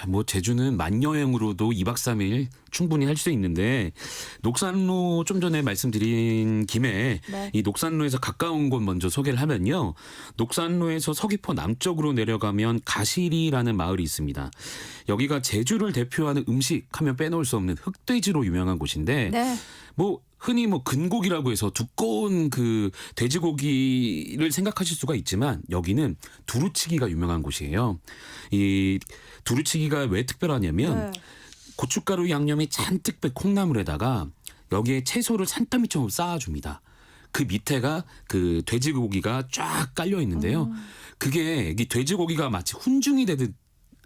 뭐 제주는 만여행으로도 2박 3일 충분히 할 수 있는데 녹산로 좀 전에 말씀드린 김에 이 녹산로에서 가까운 곳 먼저 소개를 하면요. 녹산로에서 서귀포 남쪽으로 내려가면 가시리라는 마을이 있습니다. 여기가 제주를 대표하는 음식 하면 빼놓을 수 없는 흑돼지로 유명한 곳인데 뭐 흔히 뭐 근고기라고 해서 두꺼운 그 돼지고기를 생각하실 수가 있지만 여기는 두루치기가 유명한 곳이에요. 이 두루치기가 왜 특별하냐면 고춧가루 양념이 잔뜩 뺀 콩나물에다가 여기에 채소를 산더미처럼 쌓아줍니다. 그 밑에가 그 돼지고기가 쫙 깔려 있는데요. 그게 이 돼지고기가 마치 훈증이 되듯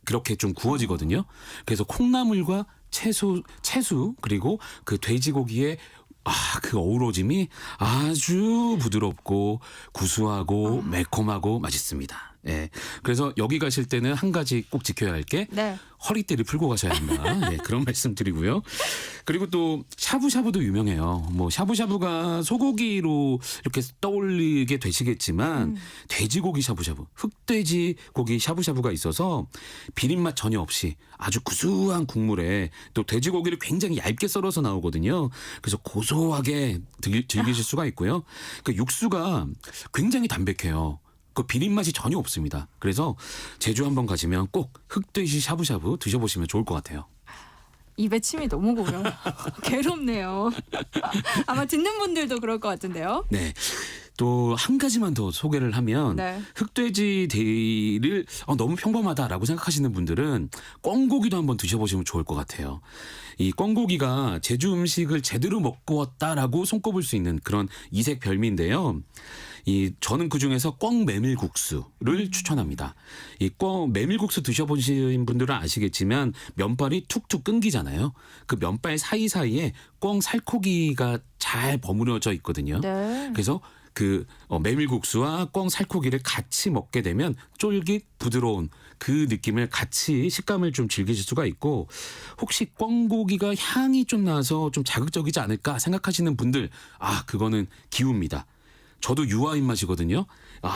그렇게 좀 구워지거든요. 그래서 콩나물과 채수 그리고 그 돼지고기의 그 어우러짐이 아주 부드럽고 구수하고 매콤하고 맛있습니다. 예. 그래서 여기 가실 때는 한 가지 꼭 지켜야 할 게 네. 허리띠를 풀고 가셔야 한다. 네, 그런 말씀 드리고요. 그리고 또 샤브샤브도 유명해요. 뭐 샤브샤브가 소고기로 이렇게 떠올리게 되시겠지만 돼지고기 샤브샤브, 흑돼지 고기 샤브샤브가 있어서 비린맛 전혀 없이 아주 구수한 국물에 또 돼지고기를 굉장히 얇게 썰어서 나오거든요. 그래서 고소하게 즐기실 수가 있고요. 그 육수가 굉장히 담백해요. 그 비린 맛이 전혀 없습니다. 그래서 제주 한번 가시면 꼭 흑돼지 샤브샤브 드셔보시면 좋을 것 같아요. 입에 침이 너무 고요. 괴롭네요. 아마 듣는 분들도 그럴 것 같은데요. 네. 또 한 가지만 더 소개를 하면 네. 흑돼지 데이를 너무 평범하다라고 생각하시는 분들은 꿩고기도 한번 드셔보시면 좋을 것 같아요. 이 꿩고기가 제주 음식을 제대로 먹고 왔다라고 손꼽을 수 있는 그런 이색 별미인데요. 저는 그 중에서 꿩 메밀국수를 추천합니다. 이 꿩 메밀국수 드셔보신 분들은 아시겠지만 면발이 툭툭 끊기잖아요. 그 면발 사이사이에 꿩 살코기가 잘 버무려져 있거든요. 네. 그래서 그 메밀국수와 꿩 살코기를 같이 먹게 되면 쫄깃 부드러운 그 느낌을 같이 식감을 좀 즐기실 수가 있고, 혹시 꿩고기가 향이 좀 나서 좀 자극적이지 않을까 생각하시는 분들, 그거는 기우입니다. 저도 유아 입맛이거든요.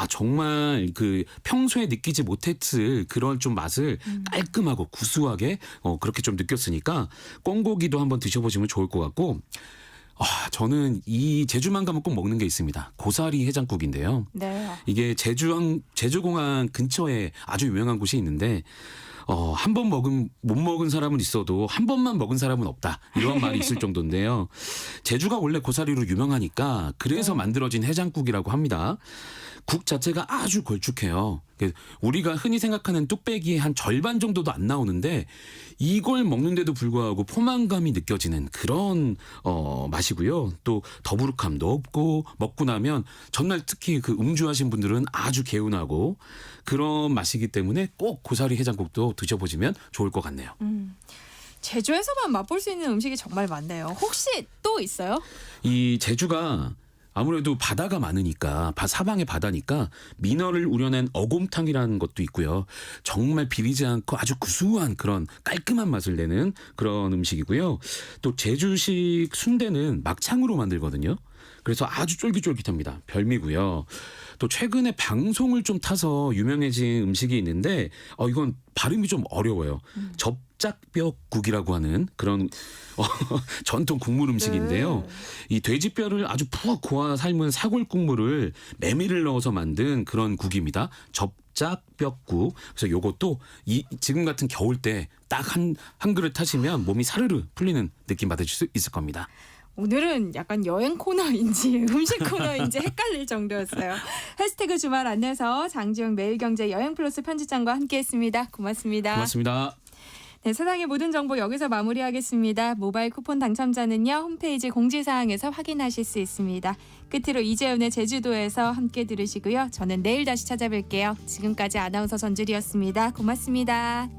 정말 그 평소에 느끼지 못했을 그런 좀 맛을 깔끔하고 구수하게 그렇게 좀 느꼈으니까 꿩고기도 한번 드셔보시면 좋을 것 같고, 저는 이 제주만 가면 꼭 먹는 게 있습니다. 고사리 해장국인데요. 네. 이게 제주공항 근처에 아주 유명한 곳이 있는데 한 번 못 먹은 사람은 있어도 한 번만 먹은 사람은 없다. 이런 말이 있을 정도인데요. 제주가 원래 고사리로 유명하니까 그래서 만들어진 해장국이라고 합니다. 국 자체가 아주 걸쭉해요. 우리가 흔히 생각하는 뚝배기의 한 절반 정도도 안 나오는데 이걸 먹는데도 불구하고 포만감이 느껴지는 그런 맛이고요. 또 더부룩함도 없고 먹고 나면 전날 특히 그 음주하신 분들은 아주 개운하고 그런 맛이기 때문에 꼭 고사리 해장국도 드셔보시면 좋을 것 같네요. 제주에서만 맛볼 수 있는 음식이 정말 많네요. 혹시 또 있어요? 이 제주가 아무래도 바다가 많으니까 사방에 바다니까 민어를 우려낸 어곰탕이라는 것도 있고요. 정말 비리지 않고 아주 구수한 그런 깔끔한 맛을 내는 그런 음식이고요. 또 제주식 순대는 막창으로 만들거든요. 그래서 아주 쫄깃쫄깃합니다. 별미고요. 또 최근에 방송을 좀 타서 유명해진 음식이 있는데 이건 발음이 좀 어려워요. 접짝뼈국이라고 하는 그런 전통 국물 음식인데요. 이 돼지뼈를 아주 푹 고아 삶은 사골 국물을 메밀을 넣어서 만든 그런 국입니다. 접짝뼈국. 그래서 요것도 지금 같은 겨울 때 딱 한 그릇 하시면 몸이 사르르 풀리는 느낌 받으실 수 있을 겁니다. 오늘은 약간 여행 코너인지 음식 코너인지 헷갈릴 정도였어요. 해시태그 주말 안내서 장지영 매일경제 여행플러스 편집장과 함께했습니다. 고맙습니다. 고맙습니다. 네, 세상의 모든 정보 여기서 마무리하겠습니다. 모바일 쿠폰 당첨자는요. 홈페이지 공지사항에서 확인하실 수 있습니다. 끝으로 이재훈의 제주도에서 함께 들으시고요. 저는 내일 다시 찾아뵐게요. 지금까지 아나운서 전주리였습니다. 고맙습니다.